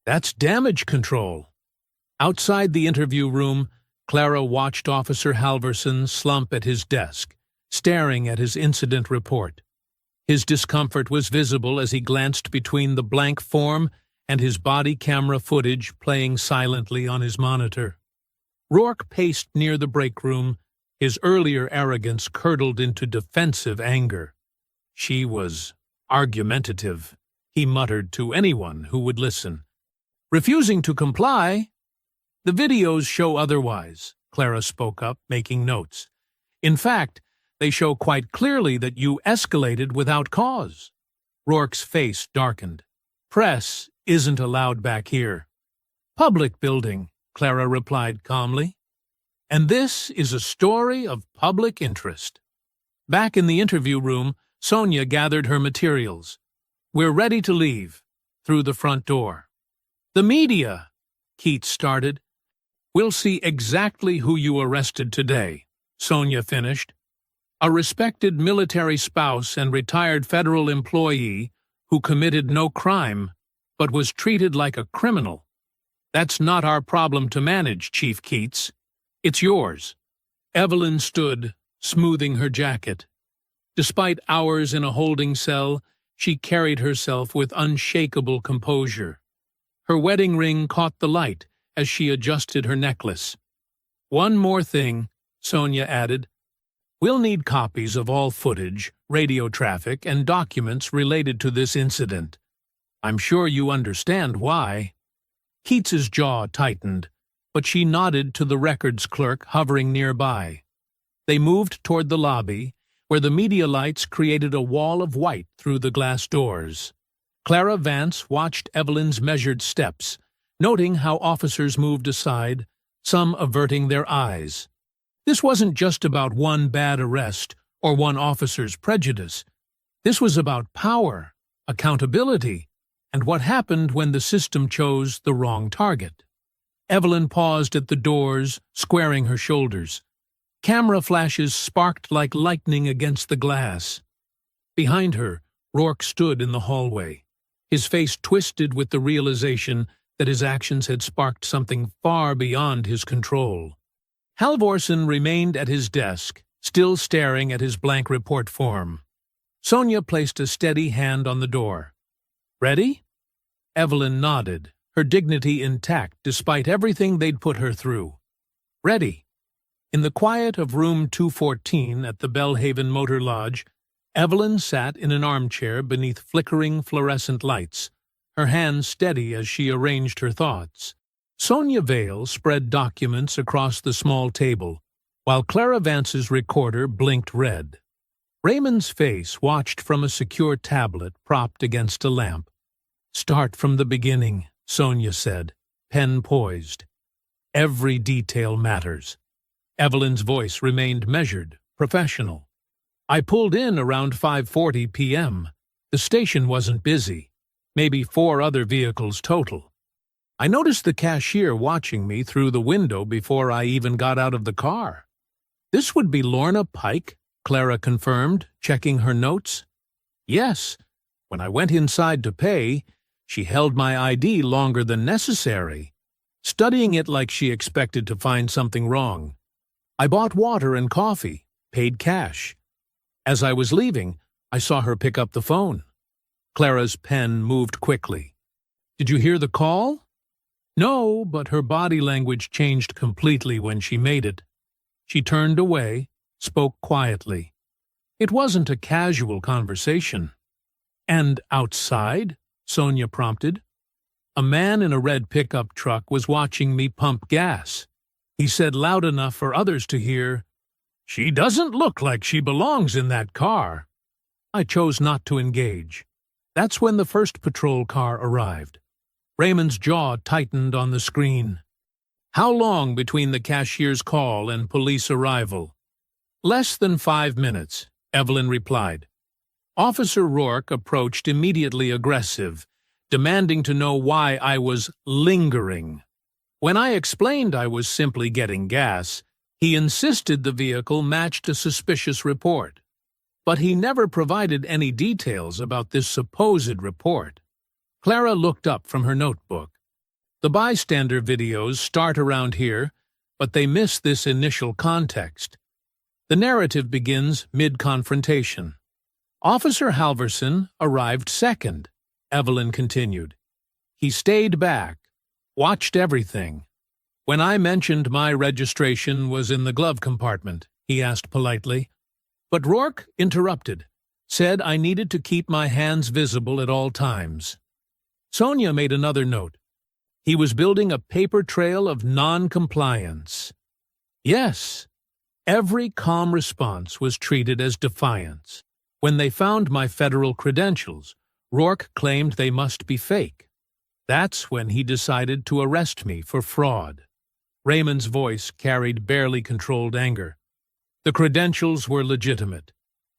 [SPEAKER 1] That's damage control." Outside the interview room, Clara watched Officer Halverson slump at his desk, staring at his incident report. His discomfort was visible as he glanced between the blank form and his body camera footage playing silently on his monitor. Rourke paced near the break room, his earlier arrogance curdled into defensive anger. "She was argumentative," he muttered to anyone who would listen. "Refusing to comply?" "The videos show otherwise," Clara spoke up, making notes. "In fact, they show quite clearly that you escalated without cause." Rourke's face darkened. "Press isn't allowed back here." "Public building," Clara replied calmly. "And this is a story of public interest." Back in the interview room, Sonia gathered her materials. "We're ready to leave," through the front door. "The media!" Keats started. "We'll see exactly who you arrested today," Sonia finished. "A respected military spouse and retired federal employee who committed no crime, but was treated like a criminal. That's not our problem to manage, Chief Keats. It's yours." Evelyn stood, smoothing her jacket. Despite hours in a holding cell, she carried herself with unshakable composure. Her wedding ring caught the light as she adjusted her necklace. "One more thing," Sonia added. "We'll need copies of all footage, radio traffic, and documents related to this incident. I'm sure you understand why." Keats's jaw tightened, but she nodded to the records clerk hovering nearby. They moved toward the lobby, where the media lights created a wall of white through the glass doors. Clara Vance watched Evelyn's measured steps, noting how officers moved aside, some averting their eyes. This wasn't just about one bad arrest or one officer's prejudice. This was about power, accountability, and what happened when the system chose the wrong target. Evelyn paused at the doors, squaring her shoulders. Camera flashes sparked like lightning against the glass. Behind her, Rourke stood in the hallway, his face twisted with the realization that his actions had sparked something far beyond his control. Halvorsen remained at his desk, still staring at his blank report form. Sonia placed a steady hand on the door. "Ready?" Evelyn nodded, her dignity intact despite everything they'd put her through. "Ready." In the quiet of room 214 at the Belhaven Motor Lodge, Evelyn sat in an armchair beneath flickering fluorescent lights, her hands steady as she arranged her thoughts. Sonia Vale spread documents across the small table, while Clara Vance's recorder blinked red. Raymond's face watched from a secure tablet propped against a lamp. "Start from the beginning," Sonia said, pen poised. "Every detail matters." Evelyn's voice remained measured, professional. "I pulled in around 5:40 p.m. The station wasn't busy. Maybe 4 other vehicles total. I noticed the cashier watching me through the window before I even got out of the car." "This would be Lorna Pike," Clara confirmed, checking her notes. "Yes. When I went inside to pay, she held my ID longer than necessary, studying it like she expected to find something wrong. I bought water and coffee, paid cash. As I was leaving, I saw her pick up the phone." Clara's pen moved quickly. "Did you hear the call?" "No, but her body language changed completely when she made it. She turned away, spoke quietly. It wasn't a casual conversation." "And outside?" Sonia prompted. "A man in a red pickup truck was watching me pump gas. He said loud enough for others to hear, 'She doesn't look like she belongs in that car.' I chose not to engage. That's when the first patrol car arrived." Raymond's jaw tightened on the screen. "How long between the cashier's call and police arrival?" "Less than 5 minutes," Evelyn replied. Officer Rourke approached immediately aggressive, demanding to know why I was lingering. When I explained I was simply getting gas, he insisted the vehicle matched a suspicious report. But he never provided any details about this supposed report. Clara looked up from her notebook. "The bystander videos start around here, but they miss this initial context. The narrative begins mid-confrontation. Officer Halvorsen arrived second," Evelyn continued. "He stayed back, watched everything. When I mentioned my registration was in the glove compartment, he asked politely. But Rourke interrupted, said I needed to keep my hands visible at all times." Sonia made another note. "He was building a paper trail of non-compliance." Yes, every calm response was treated as defiance. When they found my federal credentials, Rourke claimed they must be fake. That's when he decided to arrest me for fraud. Raymond's voice carried barely controlled anger. The credentials were legitimate.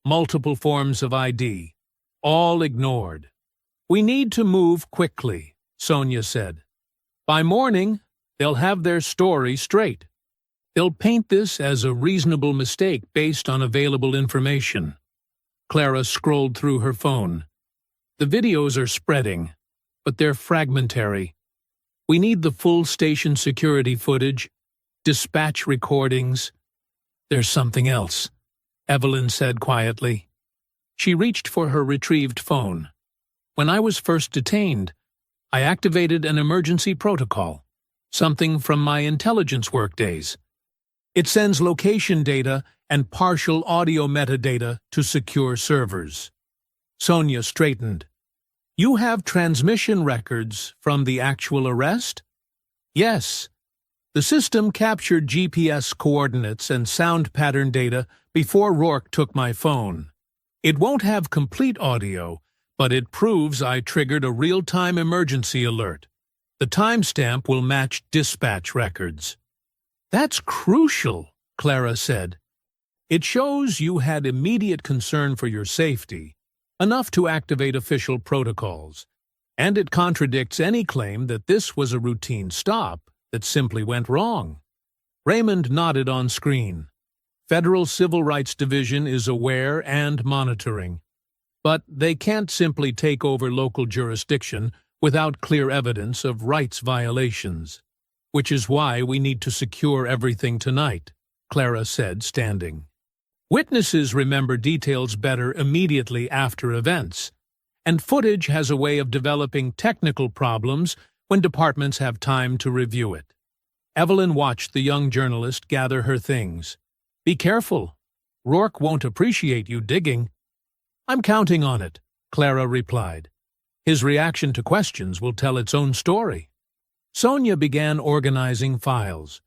[SPEAKER 1] Multiple forms of ID. All ignored. "We need to move quickly," Sonia said. "By morning, they'll have their story straight. They'll paint this as a reasonable mistake based on available information. Clara scrolled through her phone. The videos are spreading, but they're fragmentary. We need the full station security footage, dispatch recordings. There's something else, Evelyn said quietly. She reached for her retrieved phone. When I was first detained, I activated an emergency protocol, something from my intelligence workdays. It sends location data and partial audio metadata to secure servers. Sonia straightened. You have transmission records from the actual arrest? Yes. The system captured GPS coordinates and sound pattern data before Rourke took my phone. It won't have complete audio, but it proves I triggered a real-time emergency alert. The timestamp will match dispatch records. That's crucial, Clara said. It shows you had immediate concern for your safety, enough to activate official protocols, and it contradicts any claim that this was a routine stop that simply went wrong. Raymond nodded on screen. Federal Civil Rights Division is aware and monitoring, but they can't simply take over local jurisdiction without clear evidence of rights violations. Which is why we need to secure everything tonight, Clara said, standing. Witnesses remember details better immediately after events, and footage has a way of developing technical problems when departments have time to review it. Evelyn watched the young journalist gather her things. Be careful. Rourke won't appreciate you digging. I'm counting on it, Clara replied. His reaction to questions will tell its own story. Sonia began organizing files.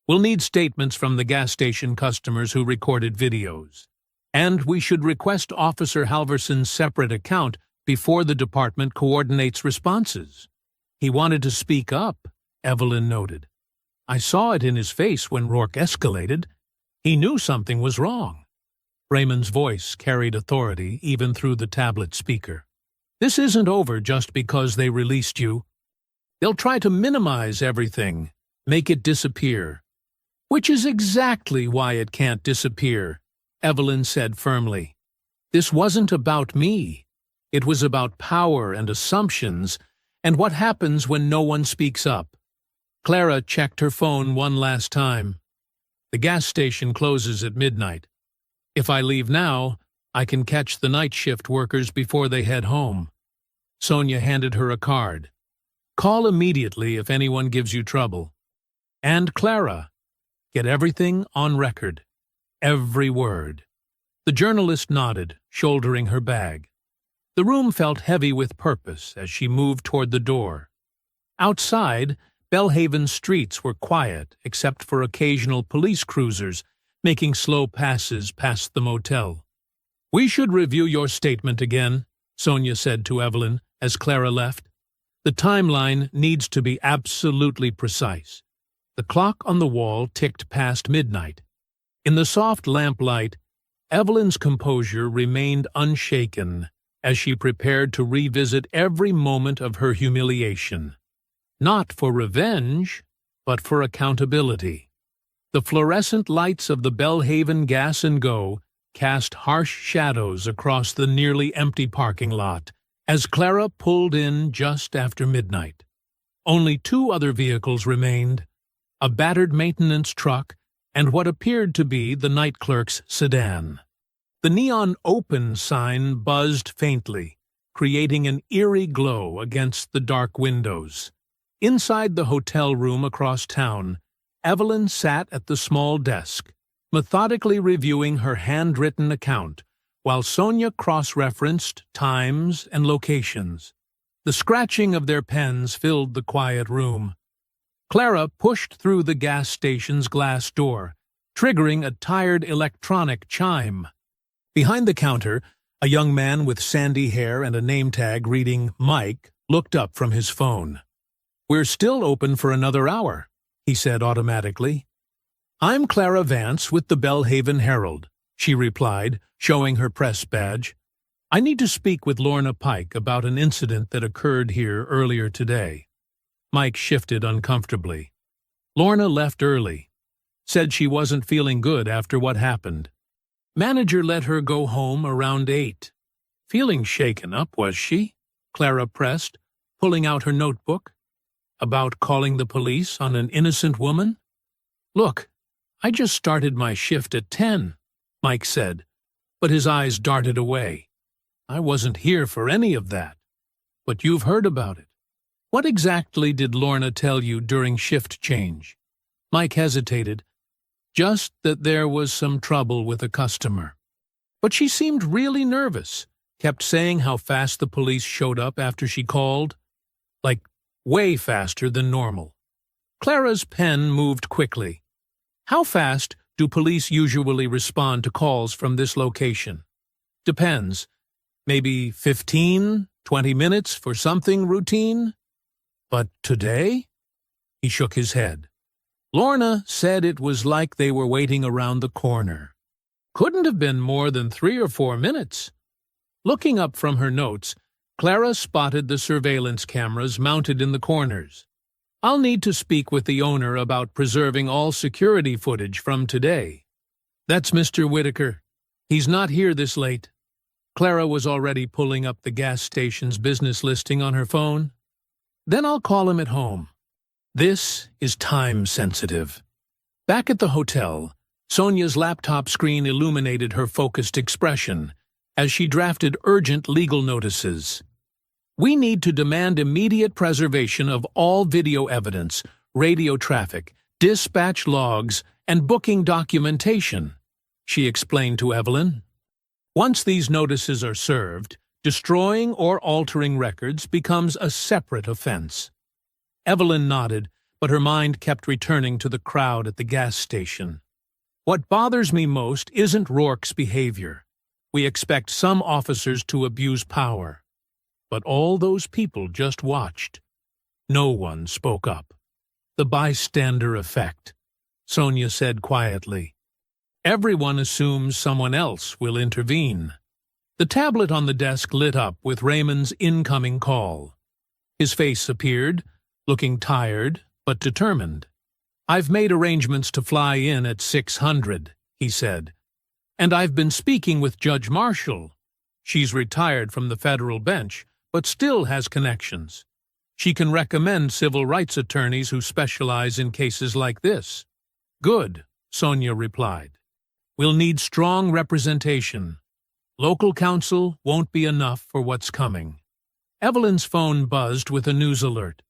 [SPEAKER 1] We'll need statements from the gas station customers who recorded videos. And we should request Officer Halverson's separate account before the department coordinates responses. He wanted to speak up, Evelyn noted. I saw it in his face when Rourke escalated. He knew something was wrong. Raymond's voice carried authority even through the tablet speaker. This isn't over just because they released you. They'll try to minimize everything, make it disappear. Which is exactly why it can't disappear, Evelyn said firmly. This wasn't about me. It was about power and assumptions and what happens when no one speaks up. Clara checked her phone one last time. The gas station closes at midnight. If I leave now, I can catch the night shift workers before they head home. Sonia handed her a card. Call immediately if anyone gives you trouble. And Clara, get everything on record. Every word. The journalist nodded, shouldering her bag. The room felt heavy with purpose as she moved toward the door. Outside, Belhaven's streets were quiet except for occasional police cruisers making slow passes past the motel. We should review your statement again, Sonia said to Evelyn as Clara left. The timeline needs to be absolutely precise. The clock on the wall ticked past midnight. In the soft lamplight, Evelyn's composure remained unshaken as she prepared to revisit every moment of her humiliation. Not for revenge, but for accountability. The fluorescent lights of the Belhaven Gas and Go cast harsh shadows across the nearly empty parking lot as Clara pulled in just after midnight. Only two other vehicles remained, a battered maintenance truck and what appeared to be the night clerk's sedan. The neon open sign buzzed faintly, creating an eerie glow against the dark windows. Inside the hotel room across town, Evelyn sat at the small desk, methodically reviewing her handwritten account, while Sonia cross-referenced times and locations. The scratching of their pens filled the quiet room. Clara pushed through the gas station's glass door, triggering a tired electronic chime. Behind the counter, a young man with sandy hair and a name tag reading Mike looked up from his phone. "We're still open for another hour," he said automatically. "I'm Clara Vance with the Belhaven Herald," she replied, showing her press badge. "I need to speak with Lorna Pike about an incident that occurred here earlier today." Mike shifted uncomfortably. Lorna left early. Said she wasn't feeling good after what happened. Manager let her go home around 8. Feeling shaken up, was she? Clara pressed, pulling out her notebook. About calling the police on an innocent woman? Look, I just started my shift at 10, Mike said, but his eyes darted away. I wasn't here for any of that. But you've heard about it. What exactly did Lorna tell you during shift change? Mike hesitated. Just that there was some trouble with a customer. But she seemed really nervous, kept saying how fast the police showed up after she called. Like, way faster than normal. Clara's pen moved quickly. How fast do police usually respond to calls from this location? Depends. Maybe 15, 20 minutes for something routine? But today? He shook his head. Lorna said it was like they were waiting around the corner. Couldn't have been more than 3 or 4 minutes. Looking up from her notes, Clara spotted the surveillance cameras mounted in the corners. I'll need to speak with the owner about preserving all security footage from today. That's Mr. Whitaker. He's not here this late. Clara was already pulling up the gas station's business listing on her phone. Then I'll call him at home. This is time-sensitive. Back at the hotel, Sonia's laptop screen illuminated her focused expression as she drafted urgent legal notices. We need to demand immediate preservation of all video evidence, radio traffic, dispatch logs, and booking documentation, she explained to Evelyn. Once these notices are served, destroying or altering records becomes a separate offense. Evelyn nodded, but her mind kept returning to the crowd at the gas station. What bothers me most isn't Rourke's behavior. We expect some officers to abuse power. But all those people just watched. No one spoke up. The bystander effect, Sonia said quietly. Everyone assumes someone else will intervene. The tablet on the desk lit up with Raymond's incoming call. His face appeared, looking tired but determined. I've made arrangements to fly in at 600, he said. And I've been speaking with Judge Marshall. She's retired from the federal bench, but still has connections. She can recommend civil rights attorneys who specialize in cases like this. Good, Sonia replied. We'll need strong representation. Local counsel won't be enough for what's coming. Evelyn's phone buzzed with a news alert.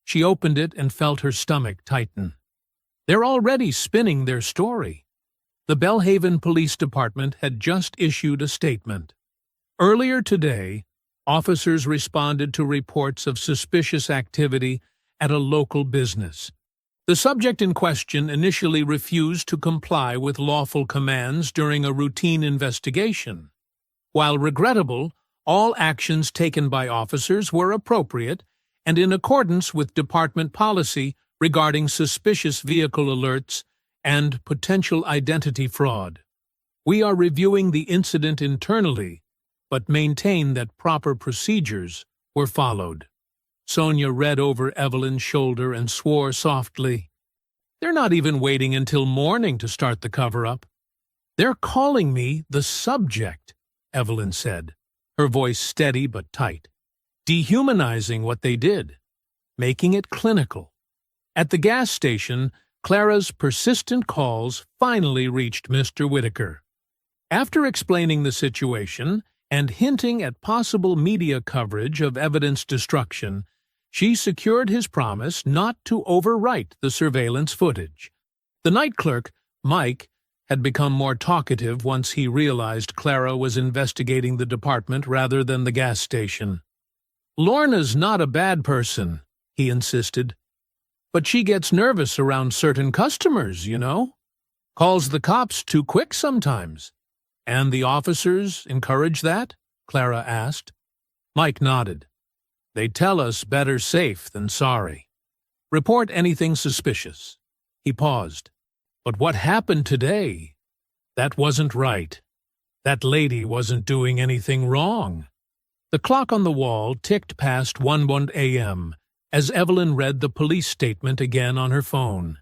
[SPEAKER 1] She opened it and felt her stomach tighten. They're already spinning their story. The Belhaven Police Department had just issued a statement. Earlier today, officers responded to reports of suspicious activity at a local business. The subject in question initially refused to comply with lawful commands during a routine investigation. While regrettable, all actions taken by officers were appropriate and in accordance with department policy regarding suspicious vehicle alerts and potential identity fraud. We are reviewing the incident internally, but maintain that proper procedures were followed. Sonia read over Evelyn's shoulder and swore softly. They're not even waiting until morning to start the cover-up. They're calling me the subject, Evelyn said, her voice steady but tight, dehumanizing what they did, making it clinical. At the gas station, Clara's persistent calls finally reached Mr. Whitaker. After explaining the situation and hinting at possible media coverage of evidence destruction, she secured his promise not to overwrite the surveillance footage. The night clerk, Mike, had become more talkative once he realized Clara was investigating the department rather than the gas station. Lorna's not a bad person, he insisted. But she gets nervous around certain customers, you know. Calls the cops too quick sometimes. And the officers encourage that? Clara asked. Mike nodded. They tell us better safe than sorry. Report anything suspicious. He paused. But what happened today? That wasn't right. That lady wasn't doing anything wrong. The clock on the wall ticked past 1 a.m., as Evelyn read the police statement again on her phone.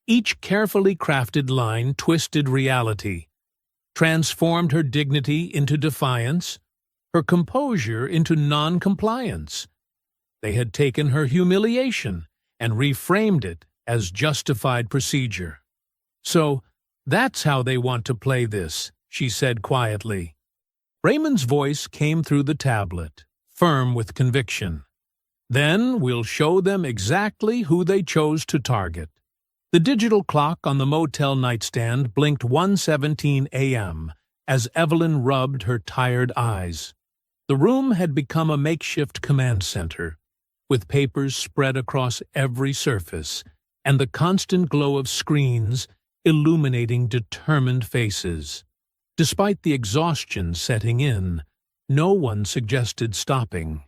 [SPEAKER 1] Each carefully crafted line twisted reality, transformed her dignity into defiance, her composure into non-compliance. They had taken her humiliation and reframed it as justified procedure. "So, that's how they want to play this," she said quietly. Raymond's voice came through the tablet, firm with conviction. "Then we'll show them exactly who they chose to target." The digital clock on the motel nightstand blinked 1:17 a.m. as Evelyn rubbed her tired eyes. The room had become a makeshift command center, with papers spread across every surface, and the constant glow of screens illuminating determined faces. Despite the exhaustion setting in, no one suggested stopping.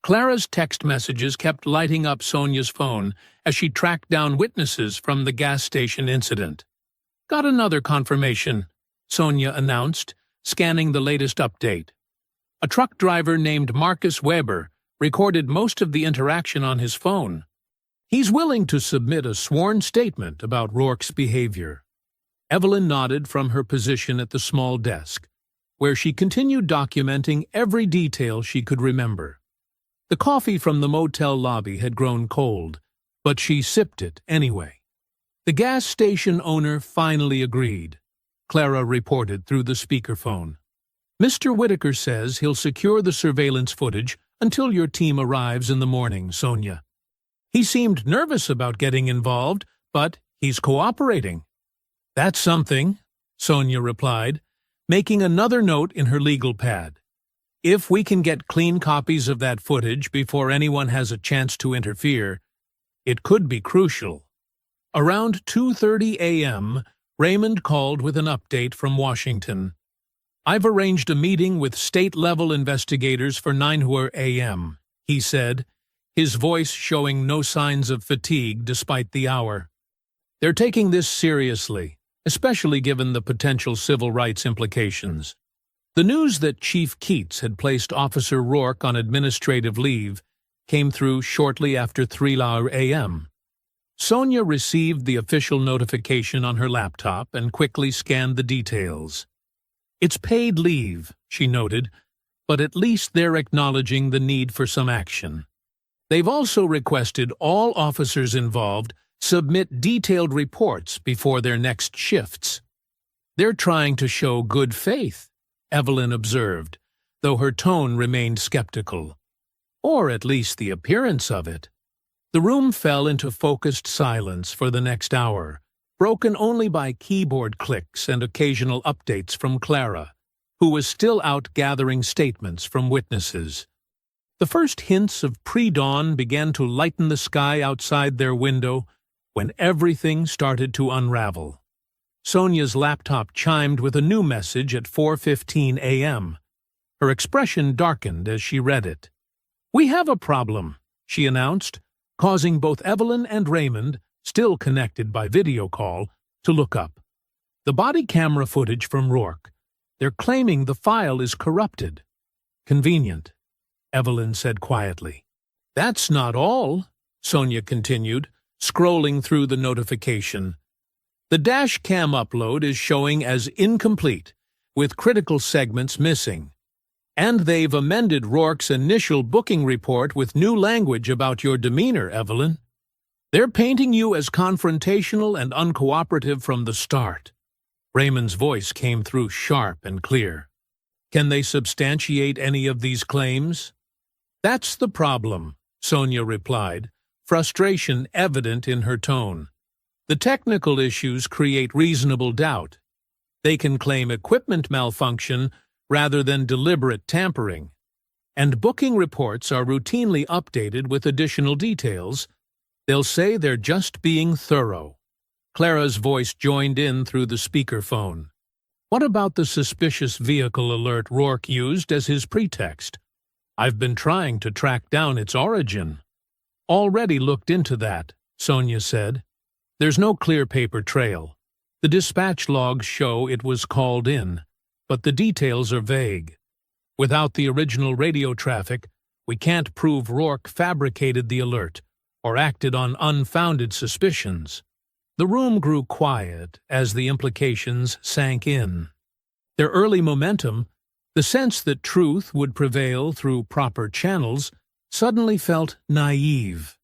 [SPEAKER 1] Clara's text messages kept lighting up Sonia's phone as she tracked down witnesses from the gas station incident. "Got another confirmation," Sonia announced, scanning the latest update. A truck driver named Marcus Weber recorded most of the interaction on his phone. He's willing to submit a sworn statement about Rourke's behavior. Evelyn nodded from her position at the small desk, where she continued documenting every detail she could remember. The coffee from the motel lobby had grown cold, but she sipped it anyway. The gas station owner finally agreed, Clara reported through the speakerphone. "Mr. Whitaker says he'll secure the surveillance footage until your team arrives in the morning, Sonia. He seemed nervous about getting involved, but he's cooperating." "That's something," Sonia replied, making another note in her legal pad. "If we can get clean copies of that footage before anyone has a chance to interfere, it could be crucial." Around 2:30 a.m., Raymond called with an update from Washington. "I've arranged a meeting with state-level investigators for 9 a.m., he said, his voice showing no signs of fatigue despite the hour. "They're taking this seriously, especially given the potential civil rights implications." The news that Chief Keats had placed Officer Rourke on administrative leave came through shortly after 3 a.m. Sonia received the official notification on her laptop and quickly scanned the details. "It's paid leave," she noted, "but at least they're acknowledging the need for some action. They've also requested all officers involved submit detailed reports before their next shifts." "They're trying to show good faith," Evelyn observed, though her tone remained skeptical. "Or at least the appearance of it." The room fell into focused silence for the next hour, broken only by keyboard clicks and occasional updates from Clara, who was still out gathering statements from witnesses. The first hints of pre-dawn began to lighten the sky outside their window when everything started to unravel. Sonia's laptop chimed with a new message at 4:15 a.m. Her expression darkened as she read it. "We have a problem," she announced, causing both Evelyn and Raymond, still connected by video call, to look up. "The body camera footage from Rourke. They're claiming the file is corrupted." "Convenient," Evelyn said quietly. "That's not all," Sonia continued, scrolling through the notification. "The dash cam upload is showing as incomplete, with critical segments missing. And they've amended Rourke's initial booking report with new language about your demeanor, Evelyn. They're painting you as confrontational and uncooperative from the start." Raymond's voice came through sharp and clear. "Can they substantiate any of these claims?" "That's the problem," Sonia replied, frustration evident in her tone. "The technical issues create reasonable doubt. They can claim equipment malfunction rather than deliberate tampering. And booking reports are routinely updated with additional details. They'll say they're just being thorough." Clara's voice joined in through the speakerphone. "What about the suspicious vehicle alert Rourke used as his pretext? I've been trying to track down its origin." "Already looked into that," Sonia said. "There's no clear paper trail. The dispatch logs show it was called in, but the details are vague. Without the original radio traffic, We can't prove Rourke fabricated the alert or acted on unfounded suspicions. The room grew quiet as the implications sank in. Their early momentum, the sense that truth would prevail through proper channels, suddenly felt naive.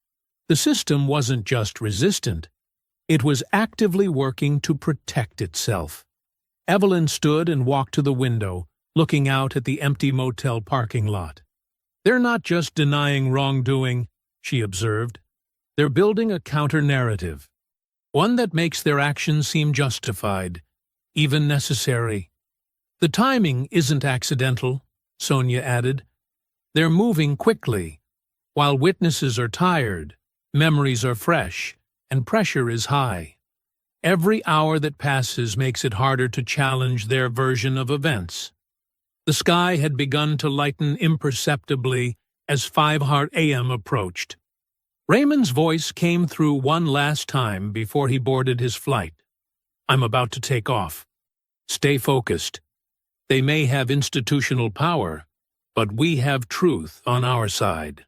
[SPEAKER 1] The system wasn't just resistant. It was actively working to protect itself. Evelyn stood and walked to the window, looking out at the empty motel parking lot. "They're not just denying wrongdoing," she observed. "They're building a counter-narrative, one that makes their actions seem justified, even necessary." "The timing isn't accidental," Sonia added. "They're moving quickly. While witnesses are tired, memories are fresh, and pressure is high. Every hour that passes makes it harder to challenge their version of events." The sky had begun to lighten imperceptibly as 5 a.m. approached. Raymond's voice came through one last time before he boarded his flight. "I'm about to take off. Stay focused. They may have institutional power, but we have truth on our side."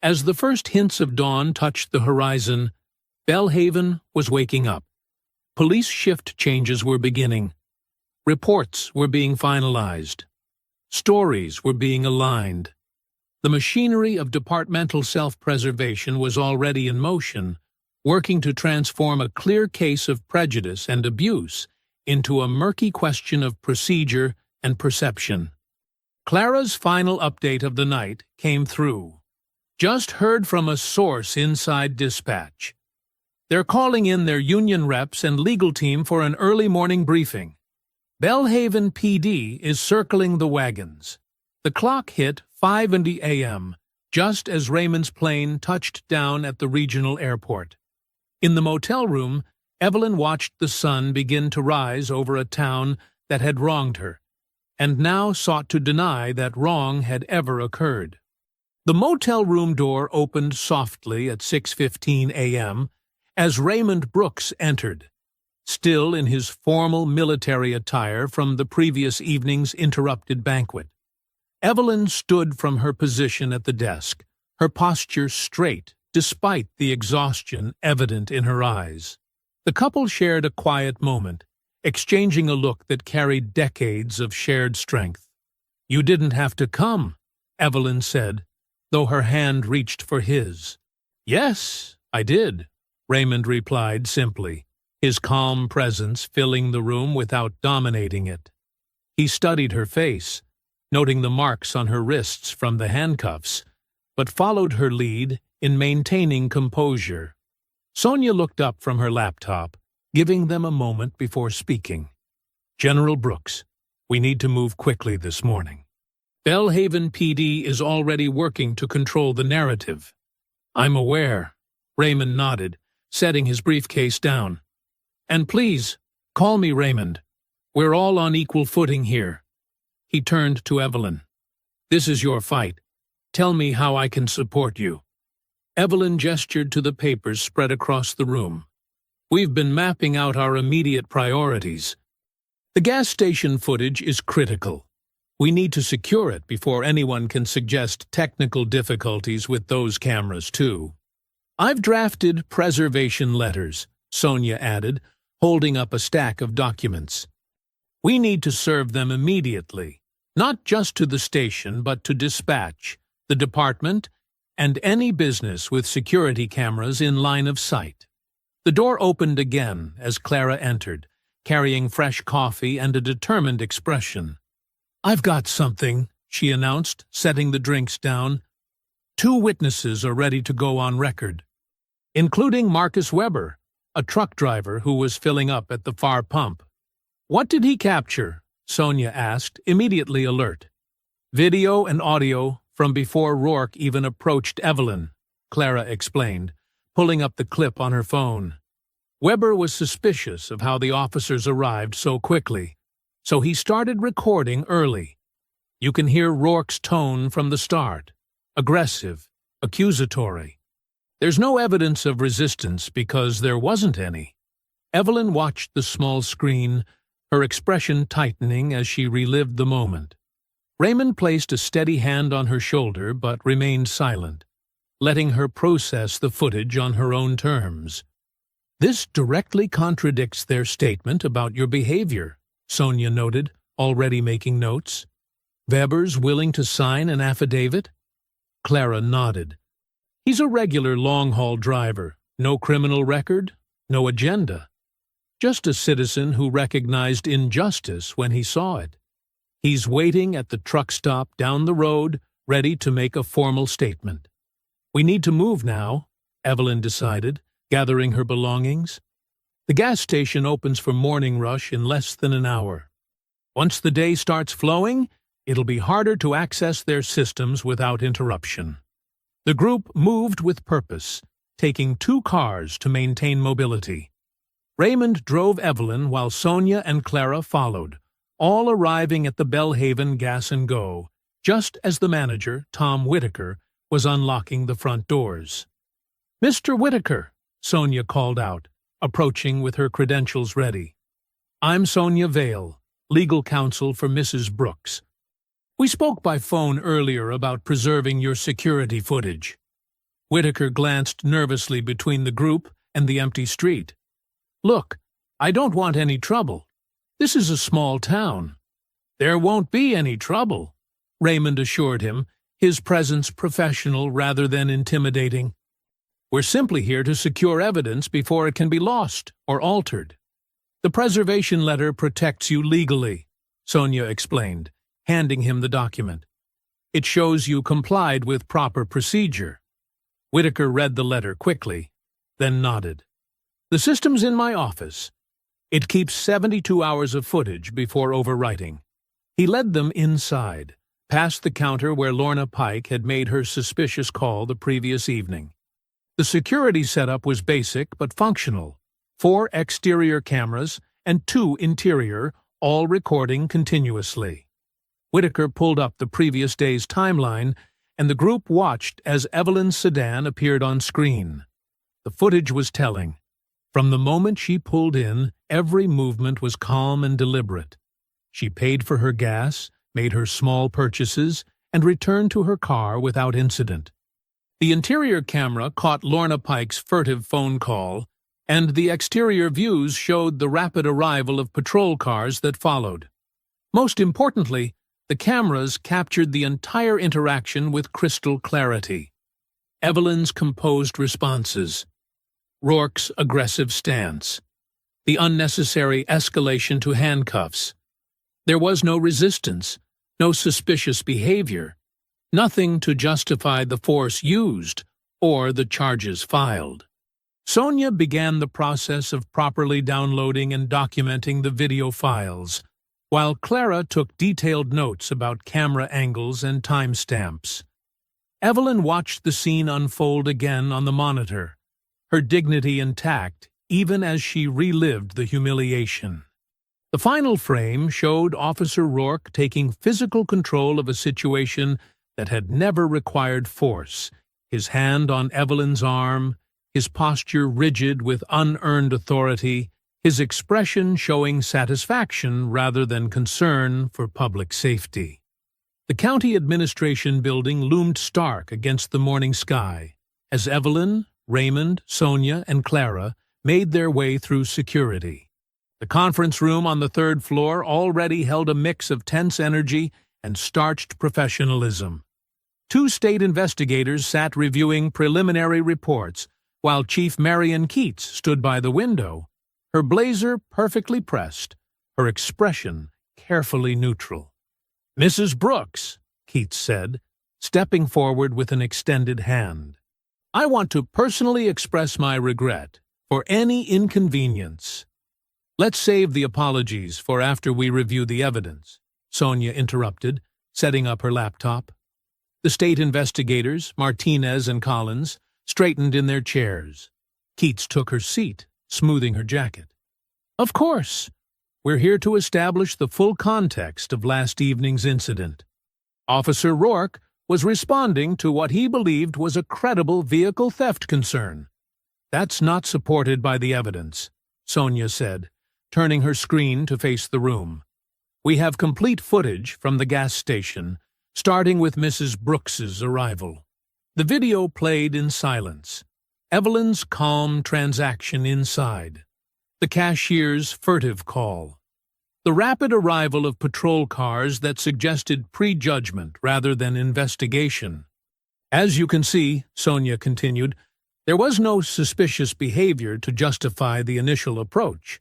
[SPEAKER 1] As the first hints of dawn touched the horizon, Belhaven was waking up. Police shift changes were beginning. Reports were being finalized. Stories were being aligned. The machinery of departmental self-preservation was already in motion, working to transform a clear case of prejudice and abuse into a murky question of procedure and perception. Clara's final update of the night came through. "Just heard from a source inside dispatch. They're calling in their union reps and legal team for an early morning briefing. Belhaven PD is circling the wagons." The clock hit 5:00 a.m., just as Raymond's plane touched down at the regional airport. In the motel room, Evelyn watched the sun begin to rise over a town that had wronged her, and now sought to deny that wrong had ever occurred. The motel room door opened softly at 6:15 a.m. as Raymond Brooks entered, still in his formal military attire from the previous evening's interrupted banquet. Evelyn stood from her position at the desk, her posture straight despite the exhaustion evident in her eyes. The couple shared a quiet moment, exchanging a look that carried decades of shared strength. "You didn't have to come," Evelyn said, though her hand reached for his. "Yes, I did," Raymond replied simply, his calm presence filling the room without dominating it. He studied her face, noting the marks on her wrists from the handcuffs, but followed her lead in maintaining composure. Sonia looked up from her laptop, giving them a moment before speaking. "General Brooks, we need to move quickly this morning. Belhaven PD is already working to control the narrative." "I'm aware," Raymond nodded, setting his briefcase down. "And please, call me Raymond. We're all on equal footing here." He turned to Evelyn. "This is your fight. Tell me how I can support you." Evelyn gestured to the papers spread across the room. "We've been mapping out our immediate priorities. The gas station footage is critical. We need to secure it before anyone can suggest technical difficulties with those cameras, too. I've drafted preservation letters," Sonia added, holding up a stack of documents. "We need to serve them immediately, not just to the station but to dispatch, the department, and any business with security cameras in line of sight." The door opened again as Clara entered, carrying fresh coffee and a determined expression. "I've got something," she announced, setting the drinks down. "2 witnesses are ready to go on record, including Marcus Weber, a truck driver who was filling up at the far pump." "What did he capture?" Sonia asked, immediately alert. "Video and audio from before Rourke even approached Evelyn," Clara explained, pulling up the clip on her phone. "Weber was suspicious of how the officers arrived so quickly, so he started recording early. You can hear Rourke's tone from the start, aggressive, accusatory. There's no evidence of resistance because there wasn't any." Evelyn watched the small screen, her expression tightening as she relived the moment. Raymond placed a steady hand on her shoulder but remained silent, letting her process the footage on her own terms. "This directly contradicts their statement about your behavior," Sonia noted, already making notes. "Weber's willing to sign an affidavit?" Clara nodded. "He's a regular long-haul driver, no criminal record, no agenda. Just a citizen who recognized injustice when he saw it. He's waiting at the truck stop down the road, ready to make a formal statement." "We need to move now," Evelyn decided, gathering her belongings. "The gas station opens for morning rush in less than an hour. Once the day starts flowing, it'll be harder to access their systems without interruption." The group moved with purpose, taking 2 cars to maintain mobility. Raymond drove Evelyn while Sonia and Clara followed, all arriving at the Bellhaven Gas and Go, just as the manager, Tom Whitaker, was unlocking the front doors. "Mr. Whitaker," Sonia called out, approaching with her credentials ready. "I'm Sonia Vale, legal counsel for Mrs. Brooks. We spoke by phone earlier about preserving your security footage." Whitaker glanced nervously between the group and the empty street. "Look, I don't want any trouble. This is a small town." "There won't be any trouble," Raymond assured him, his presence professional rather than intimidating. "We're simply here to secure evidence before it can be lost or altered. The preservation letter protects you legally," Sonia explained, handing him the document. "It shows you complied with proper procedure." Whitaker read the letter quickly, then nodded. "The system's in my office. It keeps 72 hours of footage before overwriting." He led them inside, past the counter where Lorna Pike had made her suspicious call the previous evening. The security setup was basic but functional: 4 exterior cameras and 2 interior, all recording continuously. Whitaker pulled up the previous day's timeline, and the group watched as Evelyn's sedan appeared on screen. The footage was telling. From the moment she pulled in, every movement was calm and deliberate. She paid for her gas, made her small purchases, and returned to her car without incident. The interior camera caught Lorna Pike's furtive phone call, and the exterior views showed the rapid arrival of patrol cars that followed. Most importantly, the cameras captured the entire interaction with crystal clarity. Evelyn's composed responses, Rourke's aggressive stance, the unnecessary escalation to handcuffs. There was no resistance, no suspicious behavior, nothing to justify the force used or the charges filed. Sonia began the process of properly downloading and documenting the video files, while Clara took detailed notes about camera angles and timestamps. Evelyn watched the scene unfold again on the monitor, her dignity intact even as she relived the humiliation. The final frame showed Officer Rourke taking physical control of a situation that had never required force, his hand on Evelyn's arm, his posture rigid with unearned authority, his expression showing satisfaction rather than concern for public safety. The county administration building loomed stark against the morning sky as Evelyn, Raymond, Sonia, and Clara made their way through security. The conference room on the 3rd floor already held a mix of tense energy and starched professionalism. 2 state investigators sat reviewing preliminary reports, while Chief Marion Keats stood by the window, her blazer perfectly pressed, her expression carefully neutral. "Mrs. Brooks," Keats said, stepping forward with an extended hand, "I want to personally express my regret for any inconvenience." "Let's save the apologies for after we review the evidence," Sonia interrupted, setting up her laptop. The state investigators, Martinez and Collins, straightened in their chairs. Keats took her seat, smoothing her jacket. "Of course. We're here to establish the full context of last evening's incident. Officer Rourke was responding to what he believed was a credible vehicle theft concern. That's not supported by the evidence," Sonia said, turning her screen to face the room. We have complete footage from the gas station, starting with Mrs. Brooks's arrival. The video played in silence. Evelyn's calm transaction inside. The cashier's furtive call. The rapid arrival of patrol cars that suggested prejudgment rather than investigation. As you can see, Sonia continued, there was no suspicious behavior to justify the initial approach.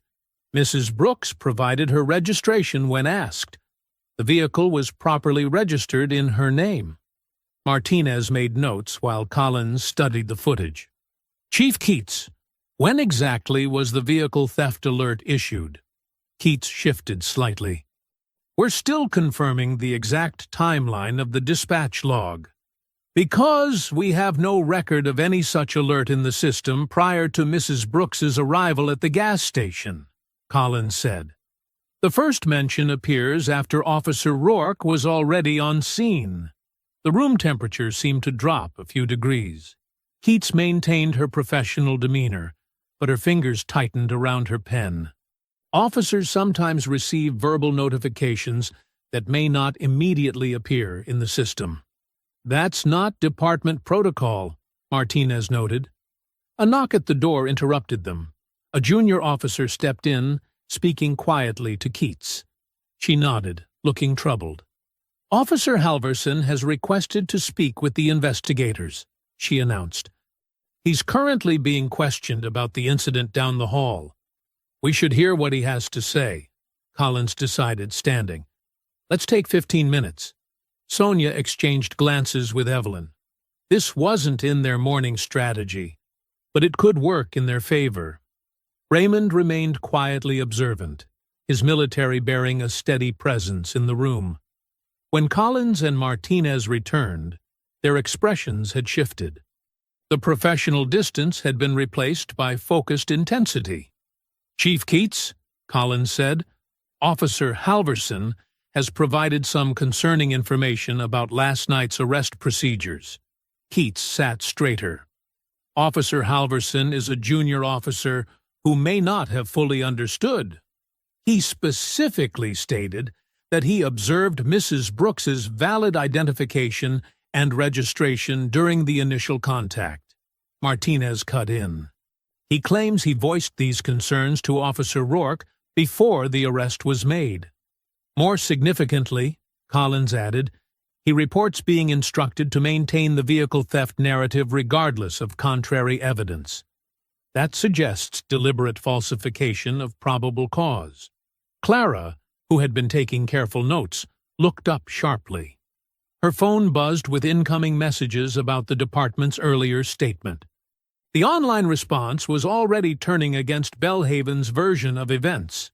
[SPEAKER 1] Mrs. Brooks provided her registration when asked. The vehicle was properly registered in her name. Martinez made notes while Collins studied the footage. Chief Keats, when exactly was the vehicle theft alert issued? Keats shifted slightly. We're still confirming the exact timeline of the dispatch log. Because we have no record of any such alert in the system prior to Mrs. Brooks's arrival at the gas station, Collins said. The first mention appears after Officer Rourke was already on scene. The room temperature seemed to drop a few degrees. Keats maintained her professional demeanor, but her fingers tightened around her pen. Officers sometimes receive verbal notifications that may not immediately appear in the system. That's not department protocol, Martinez noted. A knock at the door interrupted them. A junior officer stepped in, speaking quietly to Keats. She nodded, looking troubled. Officer Halverson has requested to speak with the investigators, she announced. He's currently being questioned about the incident down the hall. We should hear what he has to say, Collins decided, standing. Let's take 15 minutes. Sonia exchanged glances with Evelyn. This wasn't in their morning strategy, but it could work in their favor. Raymond remained quietly observant, his military bearing a steady presence in the room. When Collins and Martinez returned, their expressions had shifted. The professional distance had been replaced by focused intensity. Chief Keats, Collins said, Officer Halverson has provided some concerning information about last night's arrest procedures. Keats sat straighter. Officer Halverson is a junior officer who may not have fully understood. He specifically stated that he observed Mrs. Brooks's valid identification and registration during the initial contact. Martinez cut in. He claims he voiced these concerns to Officer Rourke before the arrest was made. More significantly, Collins added, he reports being instructed to maintain the vehicle theft narrative regardless of contrary evidence. That suggests deliberate falsification of probable cause. Clara, who had been taking careful notes, looked up sharply. Her phone buzzed with incoming messages about the department's earlier statement. The online response was already turning against Belhaven's version of events.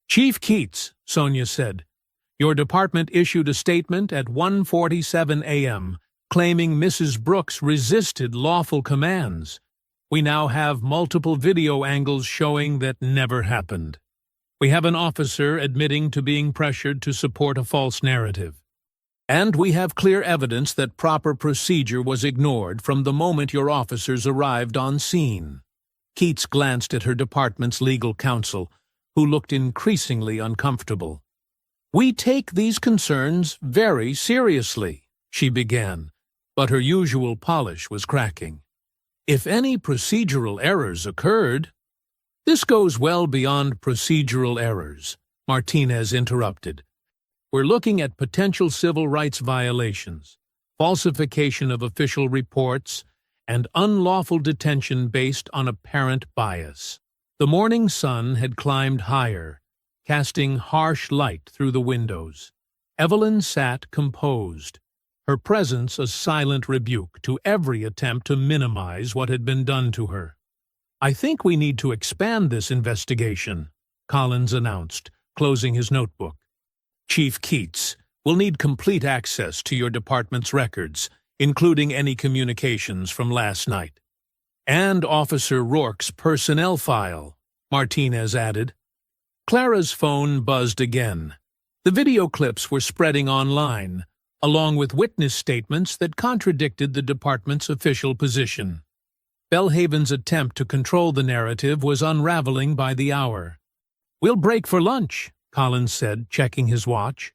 [SPEAKER 1] Chief Keats, Sonia said, your department issued a statement at 1:47 a.m. claiming Mrs. Brooks resisted lawful commands. We now have multiple video angles showing that never happened. We have an officer admitting to being pressured to support a false narrative. And we have clear evidence that proper procedure was ignored from the moment your officers arrived on scene. Keats glanced at her department's legal counsel, who looked increasingly uncomfortable. We take these concerns very seriously, she began, but her usual polish was cracking. If any procedural errors occurred— This goes well beyond procedural errors, Martinez interrupted. We're looking at potential civil rights violations, falsification of official reports, and unlawful detention based on apparent bias. The morning sun had climbed higher, casting harsh light through the windows. Evelyn sat composed, her presence a silent rebuke to every attempt to minimize what had been done to her. I think we need to expand this investigation, Collins announced, closing his notebook. Chief Keats, we'll need complete access to your department's records, including any communications from last night. And Officer Rourke's personnel file, Martinez added. Clara's phone buzzed again. The video clips were spreading online, along with witness statements that contradicted the department's official position. Belhaven's attempt to control the narrative was unraveling by the hour. We'll break for lunch, Collins said, checking his watch.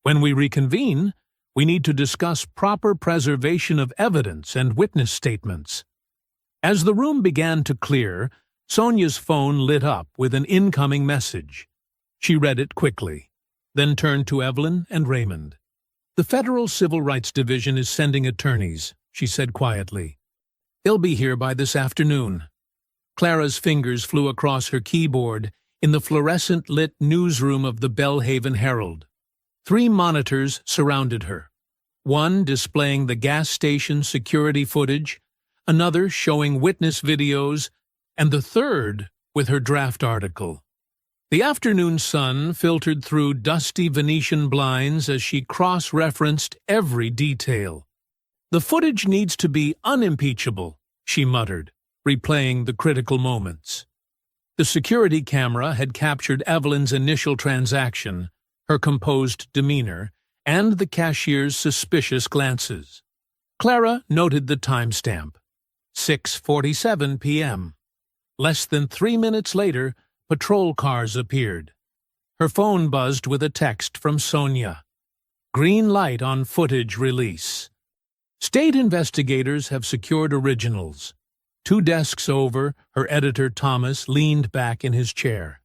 [SPEAKER 1] "When we reconvene, we need to discuss proper preservation of evidence and witness statements." As the room began to clear, Sonia's phone lit up with an incoming message. She read it quickly, then turned to Evelyn and Raymond. "The Federal Civil Rights Division is sending attorneys," she said quietly. "They'll be here by this afternoon." Clara's fingers flew across her keyboard in the fluorescent-lit newsroom of the Belhaven Herald. 3 monitors surrounded her, one displaying the gas station security footage, another showing witness videos, and the third with her draft article. The afternoon sun filtered through dusty Venetian blinds as she cross-referenced every detail. "The footage needs to be unimpeachable," she muttered, replaying the critical moments. The security camera had captured Evelyn's initial transaction, her composed demeanor, and the cashier's suspicious glances. Clara noted the timestamp, 6:47 p.m. Less than 3 minutes later, patrol cars appeared. Her phone buzzed with a text from Sonia. "Green light on footage release. State investigators have secured originals." 2 desks over, her editor Thomas leaned back in his chair.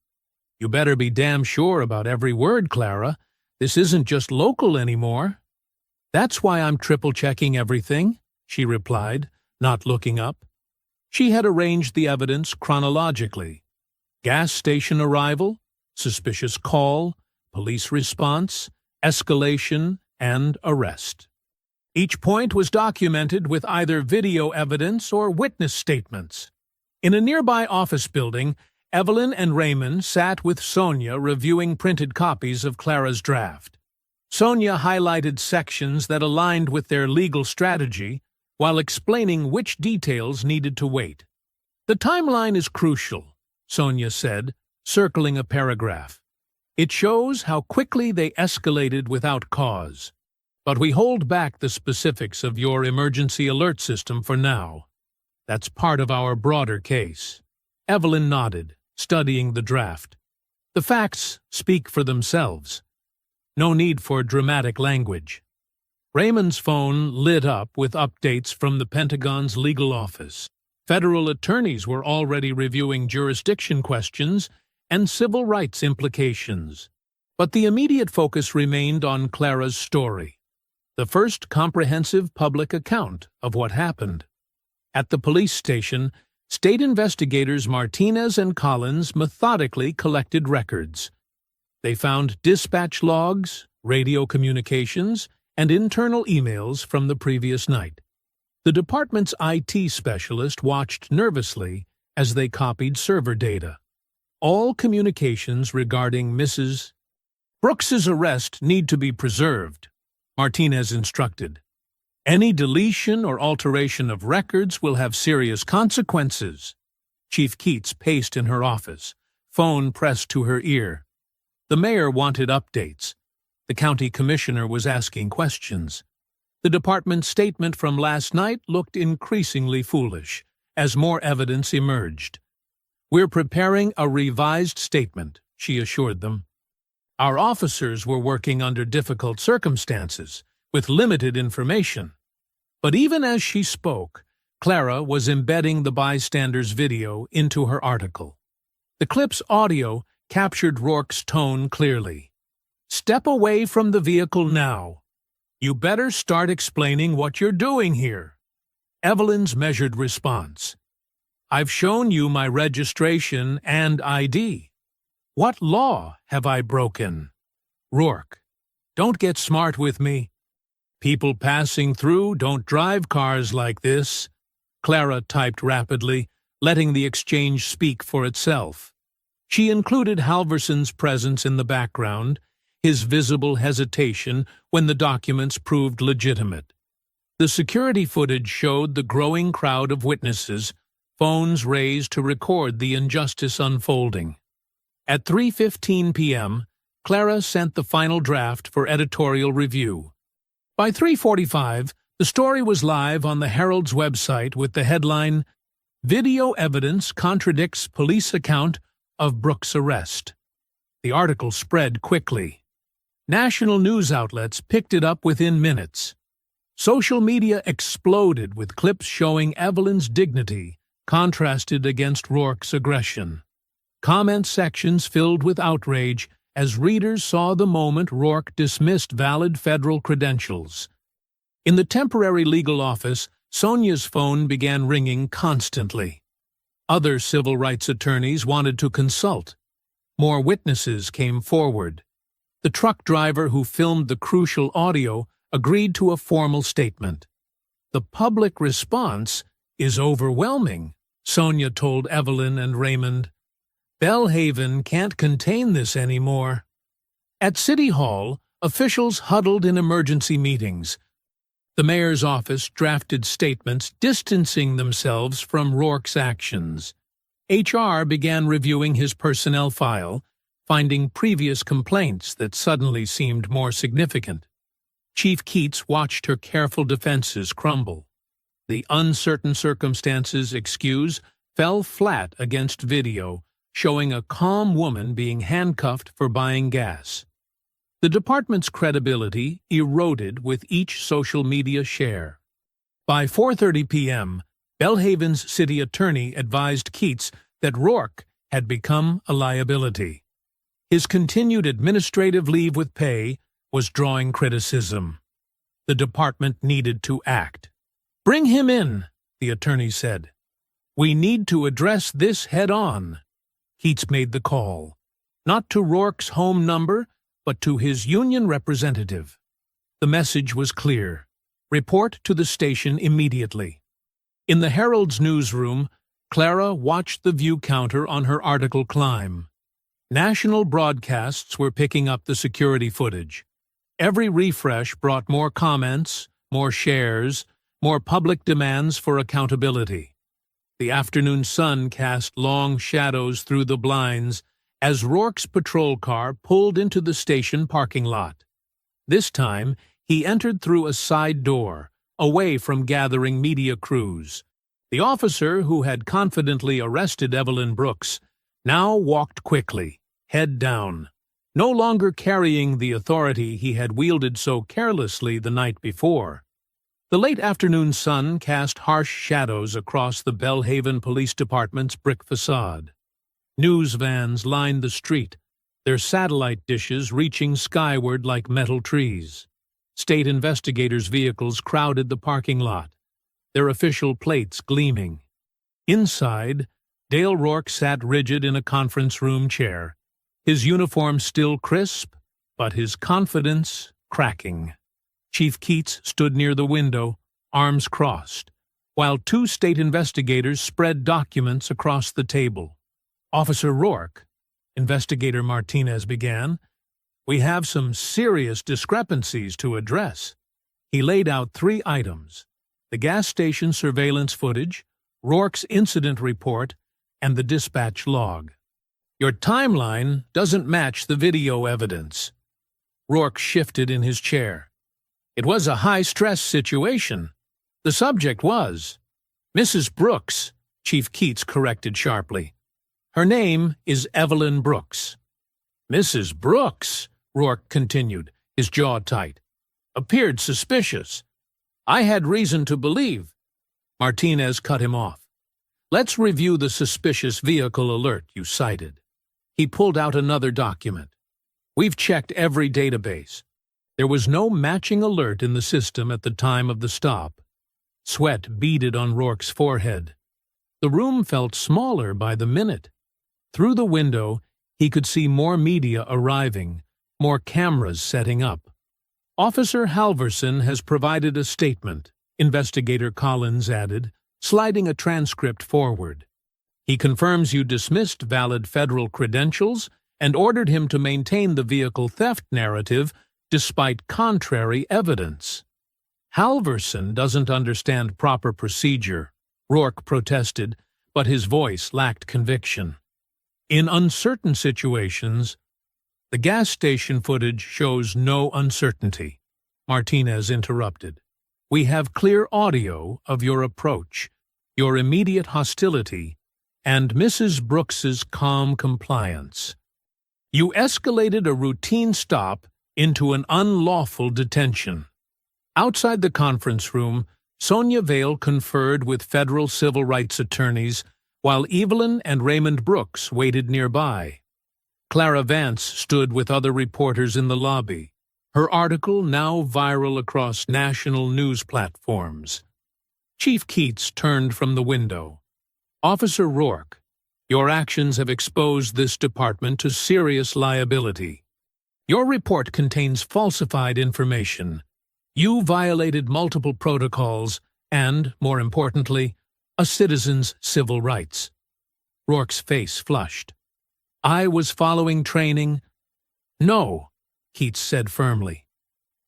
[SPEAKER 1] "You better be damn sure about every word, Clara. This isn't just local anymore." "That's why I'm triple-checking everything," she replied, not looking up. She had arranged the evidence chronologically. Gas station arrival, suspicious call, police response, escalation, and arrest. Each point was documented with either video evidence or witness statements. In a nearby office building, Evelyn and Raymond sat with Sonia reviewing printed copies of Clara's draft. Sonia highlighted sections that aligned with their legal strategy while explaining which details needed to wait. "The timeline is crucial," Sonia said, circling a paragraph. "It shows how quickly they escalated without cause. But we hold back the specifics of your emergency alert system for now. That's part of our broader case." Evelyn nodded, studying the draft. "The facts speak for themselves. No need for dramatic language." Raymond's phone lit up with updates from the Pentagon's legal office. Federal attorneys were already reviewing jurisdiction questions and civil rights implications. But the immediate focus remained on Clara's story, the first comprehensive public account of what happened. At the police station, state investigators Martinez and Collins methodically collected records. They found dispatch logs, radio communications, and internal emails from the previous night. The department's IT specialist watched nervously as they copied server data. All communications regarding Mrs. Brooks's arrest need to be preserved, Martinez instructed. "Any deletion or alteration of records will have serious consequences." Chief Keats paced in her office, phone pressed to her ear. The mayor wanted updates. The county commissioner was asking questions. The department's statement from last night looked increasingly foolish as more evidence emerged. "We're preparing a revised statement," she assured them. "Our officers were working under difficult circumstances, with limited information." But even as she spoke, Clara was embedding the bystander's video into her article. The clip's audio captured Rourke's tone clearly. "Step away from the vehicle now. You better start explaining what you're doing here." Evelyn's measured response. "I've shown you my registration and ID. What law have I broken?" Rourke. "Don't get smart with me. People passing through don't drive cars like this." Clara typed rapidly, letting the exchange speak for itself. She included Halverson's presence in the background, his visible hesitation when the documents proved legitimate. The security footage showed the growing crowd of witnesses, phones raised to record the injustice unfolding. At 3:15 p.m., Clara sent the final draft for editorial review. By 3:45, the story was live on the Herald's website with the headline, "Video Evidence Contradicts Police Account of Brooks' Arrest." The article spread quickly. National news outlets picked it up within minutes. Social media exploded with clips showing Evelyn's dignity contrasted against Rourke's aggression. Comment sections filled with outrage as readers saw the moment Rourke dismissed valid federal credentials. In the temporary legal office, Sonia's phone began ringing constantly. Other civil rights attorneys wanted to consult. More witnesses came forward. The truck driver who filmed the crucial audio agreed to a formal statement. "The public response is overwhelming," Sonia told Evelyn and Raymond. "Bellhaven can't contain this anymore." At City Hall, officials huddled in emergency meetings. The mayor's office drafted statements distancing themselves from Rourke's actions. HR began reviewing his personnel file, finding previous complaints that suddenly seemed more significant. Chief Keats watched her careful defenses crumble. The uncertain circumstances excuse fell flat against video, showing a calm woman being handcuffed for buying gas. The department's credibility eroded with each social media share. By 4:30 p.m., Bellhaven's city attorney advised Keats that Rourke had become a liability. His continued administrative leave with pay was drawing criticism. The department needed to act. "Bring him in," the attorney said. "We need to address this head-on." Keats made the call, not to Rourke's home number, but to his union representative. The message was clear: report to the station immediately. In the Herald's newsroom, Clara watched the view counter on her article climb. National broadcasts were picking up the security footage. Every refresh brought more comments, more shares, more public demands for accountability. The afternoon sun cast long shadows through the blinds as Rourke's patrol car pulled into the station parking lot. This time, he entered through a side door, away from gathering media crews. The officer who had confidently arrested Evelyn Brooks now walked quickly, head down, no longer carrying the authority he had wielded so carelessly the night before. The late afternoon sun cast harsh shadows across the Bellhaven Police Department's brick facade. News vans lined the street, their satellite dishes reaching skyward like metal trees. State investigators' vehicles crowded the parking lot, their official plates gleaming. Inside, Dale Rourke sat rigid in a conference room chair, his uniform still crisp, but his confidence cracking. Chief Keats stood near the window, arms crossed, while two state investigators spread documents across the table. "Officer Rourke," Investigator Martinez began, "we have some serious discrepancies to address." He laid out 3 items: the gas station surveillance footage, Rourke's incident report, and the dispatch log. "Your timeline doesn't match the video evidence." Rourke shifted in his chair. "It was a high-stress situation. The subject was Mrs. Brooks," Chief Keats corrected sharply. "Her name is Evelyn Brooks." "Mrs. Brooks," Rourke continued, his jaw tight, "appeared suspicious. I had reason to believe." Martinez cut him off. "Let's review the suspicious vehicle alert you cited." He pulled out another document. "We've checked every database. There was no matching alert in the system at the time of the stop." Sweat beaded on Rourke's forehead. The room felt smaller by the minute. Through the window, he could see more media arriving, more cameras setting up. "Officer Halverson has provided a statement," Investigator Collins added, sliding a transcript forward. "He confirms you dismissed valid federal credentials and ordered him to maintain the vehicle theft narrative despite contrary evidence." "Halverson doesn't understand proper procedure," Rourke protested, but his voice lacked conviction. "In uncertain situations—" "The gas station footage shows no uncertainty," Martinez interrupted. "We have clear audio of your approach, your immediate hostility, and Mrs. Brooks's calm compliance." You escalated a routine stop into an unlawful detention. Outside the conference room, Sonia Vale conferred with federal civil rights attorneys, while Evelyn and Raymond Brooks waited nearby. Clara Vance stood with other reporters in the lobby, her article now viral across national news platforms. Chief Keats turned from the window. "Officer Rourke, your actions have exposed this department to serious liability. Your report contains falsified information. You violated multiple protocols and, more importantly, a citizen's civil rights." Rourke's face flushed. "I was following training." "No," Keats said firmly.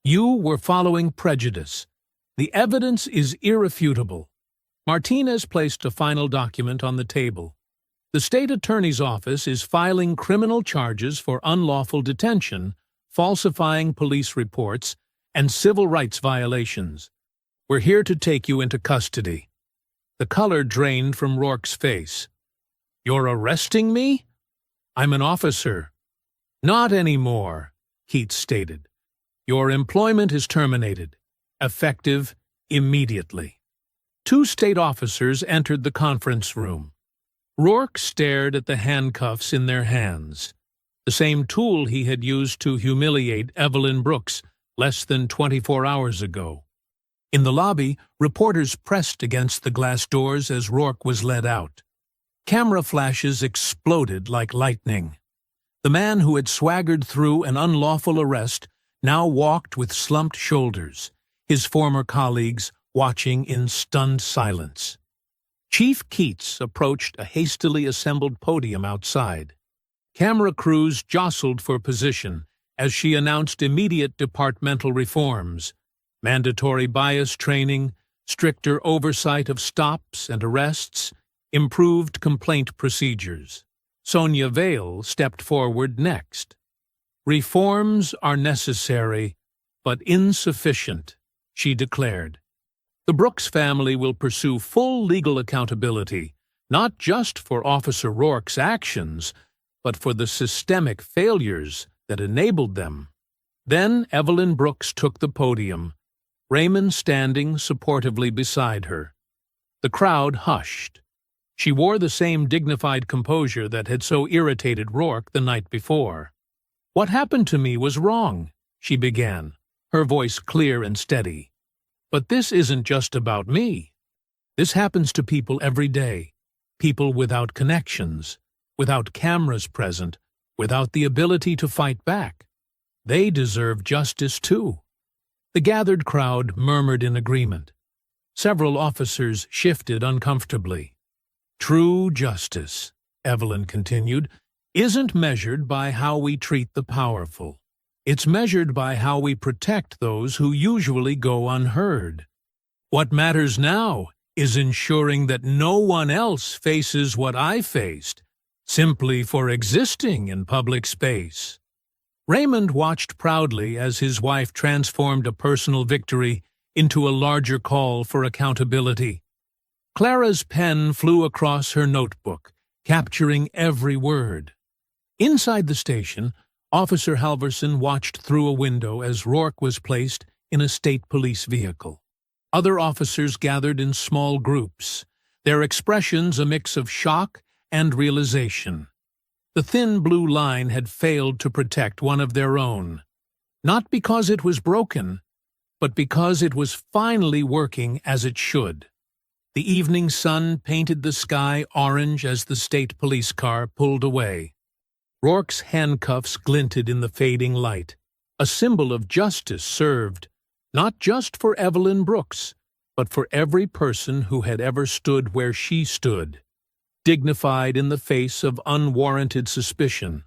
[SPEAKER 1] "You were following prejudice. The evidence is irrefutable." Martinez placed a final document on the table. "The state attorney's office is filing criminal charges for unlawful detention, falsifying police reports, and civil rights violations. We're here to take you into custody." The color drained from Rourke's face. "You're arresting me? I'm an officer." "Not anymore," Keats stated. "Your employment is terminated, effective immediately." Two state officers entered the conference room. Rourke stared at the handcuffs in their hands, the same tool he had used to humiliate Evelyn Brooks less than 24 hours ago. In the lobby, reporters pressed against the glass doors as Rourke was led out. Camera flashes exploded like lightning. The man who had swaggered through an unlawful arrest now walked with slumped shoulders, his former colleagues watching in stunned silence. Chief Keats approached a hastily assembled podium outside. Camera crews jostled for position as she announced immediate departmental reforms: mandatory bias training, stricter oversight of stops and arrests, improved complaint procedures. Sonia Vale stepped forward next. "Reforms are necessary, but insufficient," she declared. "The Brooks family will pursue full legal accountability, not just for Officer Rourke's actions, but for the systemic failures that enabled them." Then Evelyn Brooks took the podium, Raymond standing supportively beside her. The crowd hushed. She wore the same dignified composure that had so irritated Rourke the night before. "What happened to me was wrong," she began, her voice clear and steady. "But this isn't just about me. This happens to people every day, people without connections, without cameras present, without the ability to fight back. They deserve justice too." The gathered crowd murmured in agreement. Several officers shifted uncomfortably. "True justice," Evelyn continued, "isn't measured by how we treat the powerful. It's measured by how we protect those who usually go unheard. What matters now is ensuring that no one else faces what I faced, simply for existing in public space." Raymond watched proudly as his wife transformed a personal victory into a larger call for accountability. Clara's pen flew across her notebook, capturing every word. Inside the station, Officer Halverson watched through a window as Rourke was placed in a state police vehicle. Other officers gathered in small groups, their expressions a mix of shock and realization. The thin blue line had failed to protect one of their own, not because it was broken, but because it was finally working as it should. The evening sun painted the sky orange as the state police car pulled away. Rourke's handcuffs glinted in the fading light, a symbol of justice served, not just for Evelyn Brooks, but for every person who had ever stood where she stood, dignified in the face of unwarranted suspicion.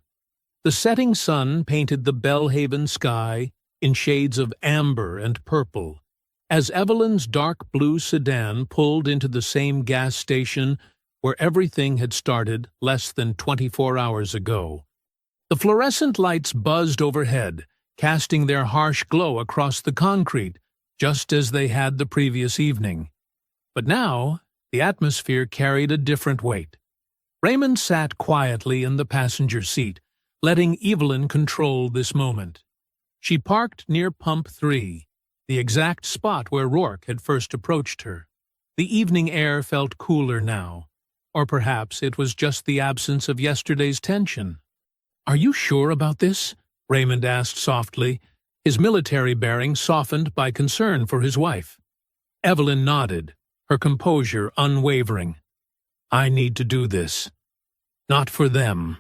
[SPEAKER 1] The setting sun painted the Belhaven sky in shades of amber and purple, as Evelyn's dark blue sedan pulled into the same gas station where everything had started less than 24 hours ago. The fluorescent lights buzzed overhead, casting their harsh glow across the concrete, just as they had the previous evening. But now, the atmosphere carried a different weight. Raymond sat quietly in the passenger seat, letting Evelyn control this moment. She parked near pump 3, the exact spot where Rourke had first approached her. The evening air felt cooler now, or perhaps it was just the absence of yesterday's tension. "Are you sure about this?" Raymond asked softly, his military bearing softened by concern for his wife. Evelyn nodded, her composure unwavering. "I need to do this. Not for them.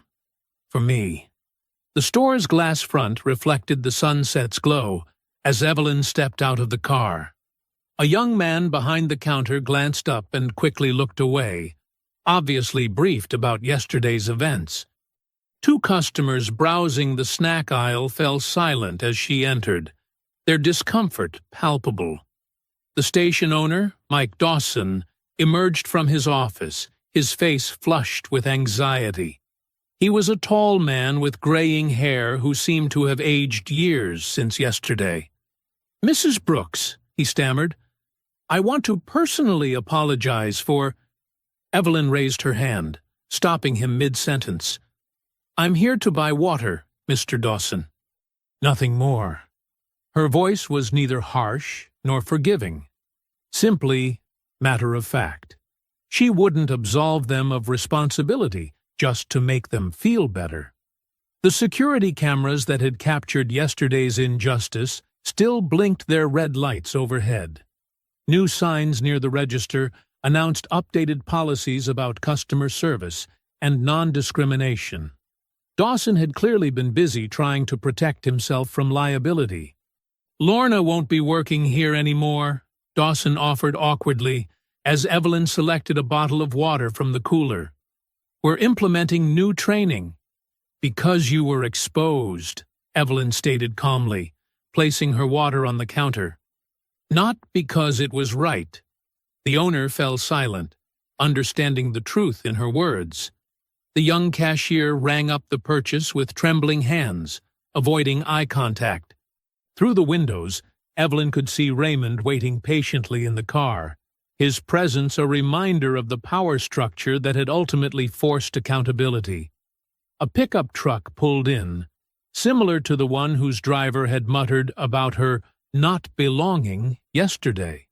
[SPEAKER 1] For me." The store's glass front reflected the sunset's glow as Evelyn stepped out of the car. A young man behind the counter glanced up and quickly looked away, obviously briefed about yesterday's events. Two customers browsing the snack aisle fell silent as she entered, their discomfort palpable. The station owner, Mike Dawson, emerged from his office, his face flushed with anxiety. He was a tall man with graying hair who seemed to have aged years since yesterday. "Mrs. Brooks," he stammered, "I want to personally apologize for—" Evelyn raised her hand, stopping him mid-sentence. "I'm here to buy water, Mr. Dawson." Nothing more. Her voice was neither harsh nor forgiving, simply matter-of-fact. She wouldn't absolve them of responsibility just to make them feel better. The security cameras that had captured yesterday's injustice still blinked their red lights overhead. New signs near the register announced updated policies about customer service and non-discrimination. Dawson had clearly been busy trying to protect himself from liability. "Lorna won't be working here anymore," Dawson offered awkwardly, as Evelyn selected a bottle of water from the cooler. "We're implementing new training." "Because you were exposed," Evelyn stated calmly, placing her water on the counter. "Not because it was right." The owner fell silent, understanding the truth in her words. The young cashier rang up the purchase with trembling hands, avoiding eye contact. Through the windows, Evelyn could see Raymond waiting patiently in the car, his presence a reminder of the power structure that had ultimately forced accountability. A pickup truck pulled in, similar to the one whose driver had muttered about her not belonging yesterday.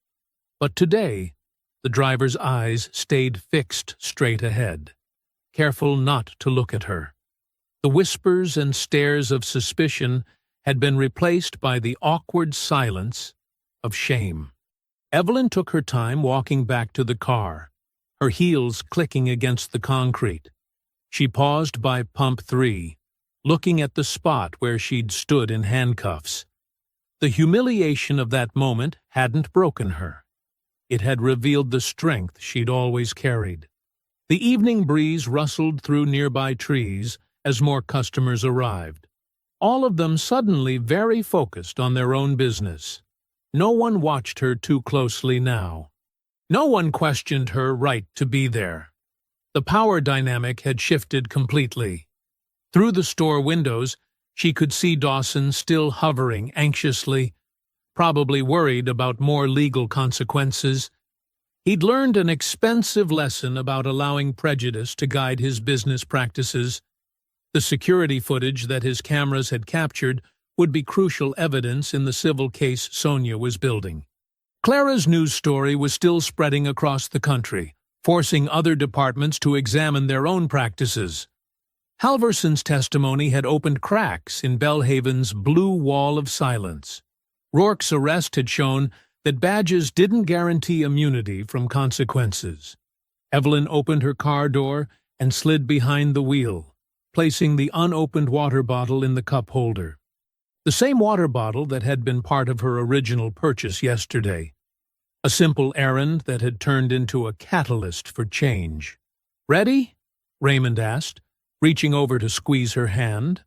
[SPEAKER 1] But today, the driver's eyes stayed fixed straight ahead, careful not to look at her. The whispers and stares of suspicion had been replaced by the awkward silence of shame. Evelyn took her time walking back to the car, her heels clicking against the concrete. She paused by pump 3, looking at the spot where she'd stood in handcuffs. The humiliation of that moment hadn't broken her. It had revealed the strength she'd always carried. The evening breeze rustled through nearby trees as more customers arrived, all of them suddenly very focused on their own business. No one watched her too closely now. No one questioned her right to be there. The power dynamic had shifted completely. Through the store windows, she could see Dawson still hovering anxiously, probably worried about more legal consequences. He'd learned an expensive lesson about allowing prejudice to guide his business practices. The security footage that his cameras had captured would be crucial evidence in the civil case Sonia was building. Clara's news story was still spreading across the country, forcing other departments to examine their own practices. Halverson's testimony had opened cracks in Belhaven's blue wall of silence. Rourke's arrest had shown that badges didn't guarantee immunity from consequences. Evelyn opened her car door and slid behind the wheel, placing the unopened water bottle in the cup holder. The same water bottle that had been part of her original purchase yesterday. A simple errand that had turned into a catalyst for change. "Ready?" Raymond asked, reaching over to squeeze her hand.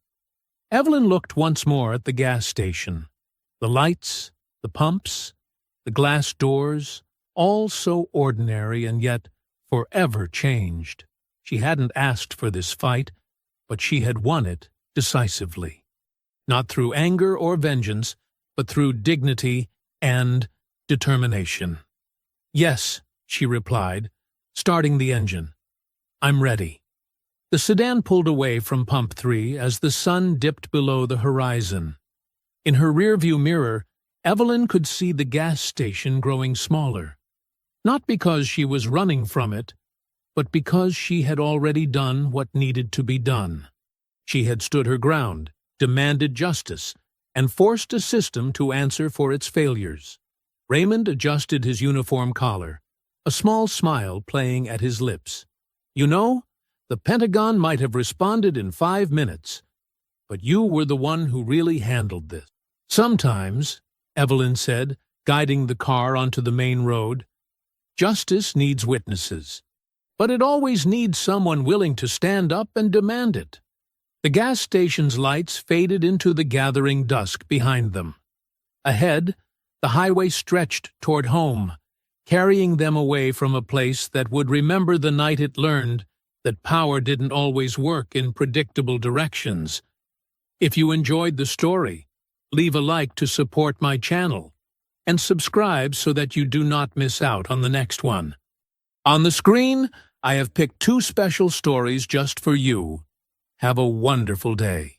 [SPEAKER 1] Evelyn looked once more at the gas station. The lights, the pumps, the glass doors, all so ordinary and yet forever changed. She hadn't asked for this fight, but she had won it decisively. Not through anger or vengeance, but through dignity and determination. "Yes," she replied, starting the engine. "I'm ready." The sedan pulled away from Pump 3 as the sun dipped below the horizon. In her rearview mirror, Evelyn could see the gas station growing smaller. Not because she was running from it, but because she had already done what needed to be done. She had stood her ground, demanded justice, and forced a system to answer for its failures. Raymond adjusted his uniform collar, a small smile playing at his lips. You know, the Pentagon might have responded in 5 minutes, but you were the one who really handled this. Sometimes, Evelyn said, guiding the car onto the main road, justice needs witnesses, but it always needs someone willing to stand up and demand it. The gas station's lights faded into the gathering dusk behind them. Ahead, the highway stretched toward home, carrying them away from a place that would remember the night it learned that power didn't always work in predictable directions. If you enjoyed the story, leave a like to support my channel, and subscribe so that you do not miss out on the next one. On the screen, I have picked 2 special stories just for you. Have a wonderful day.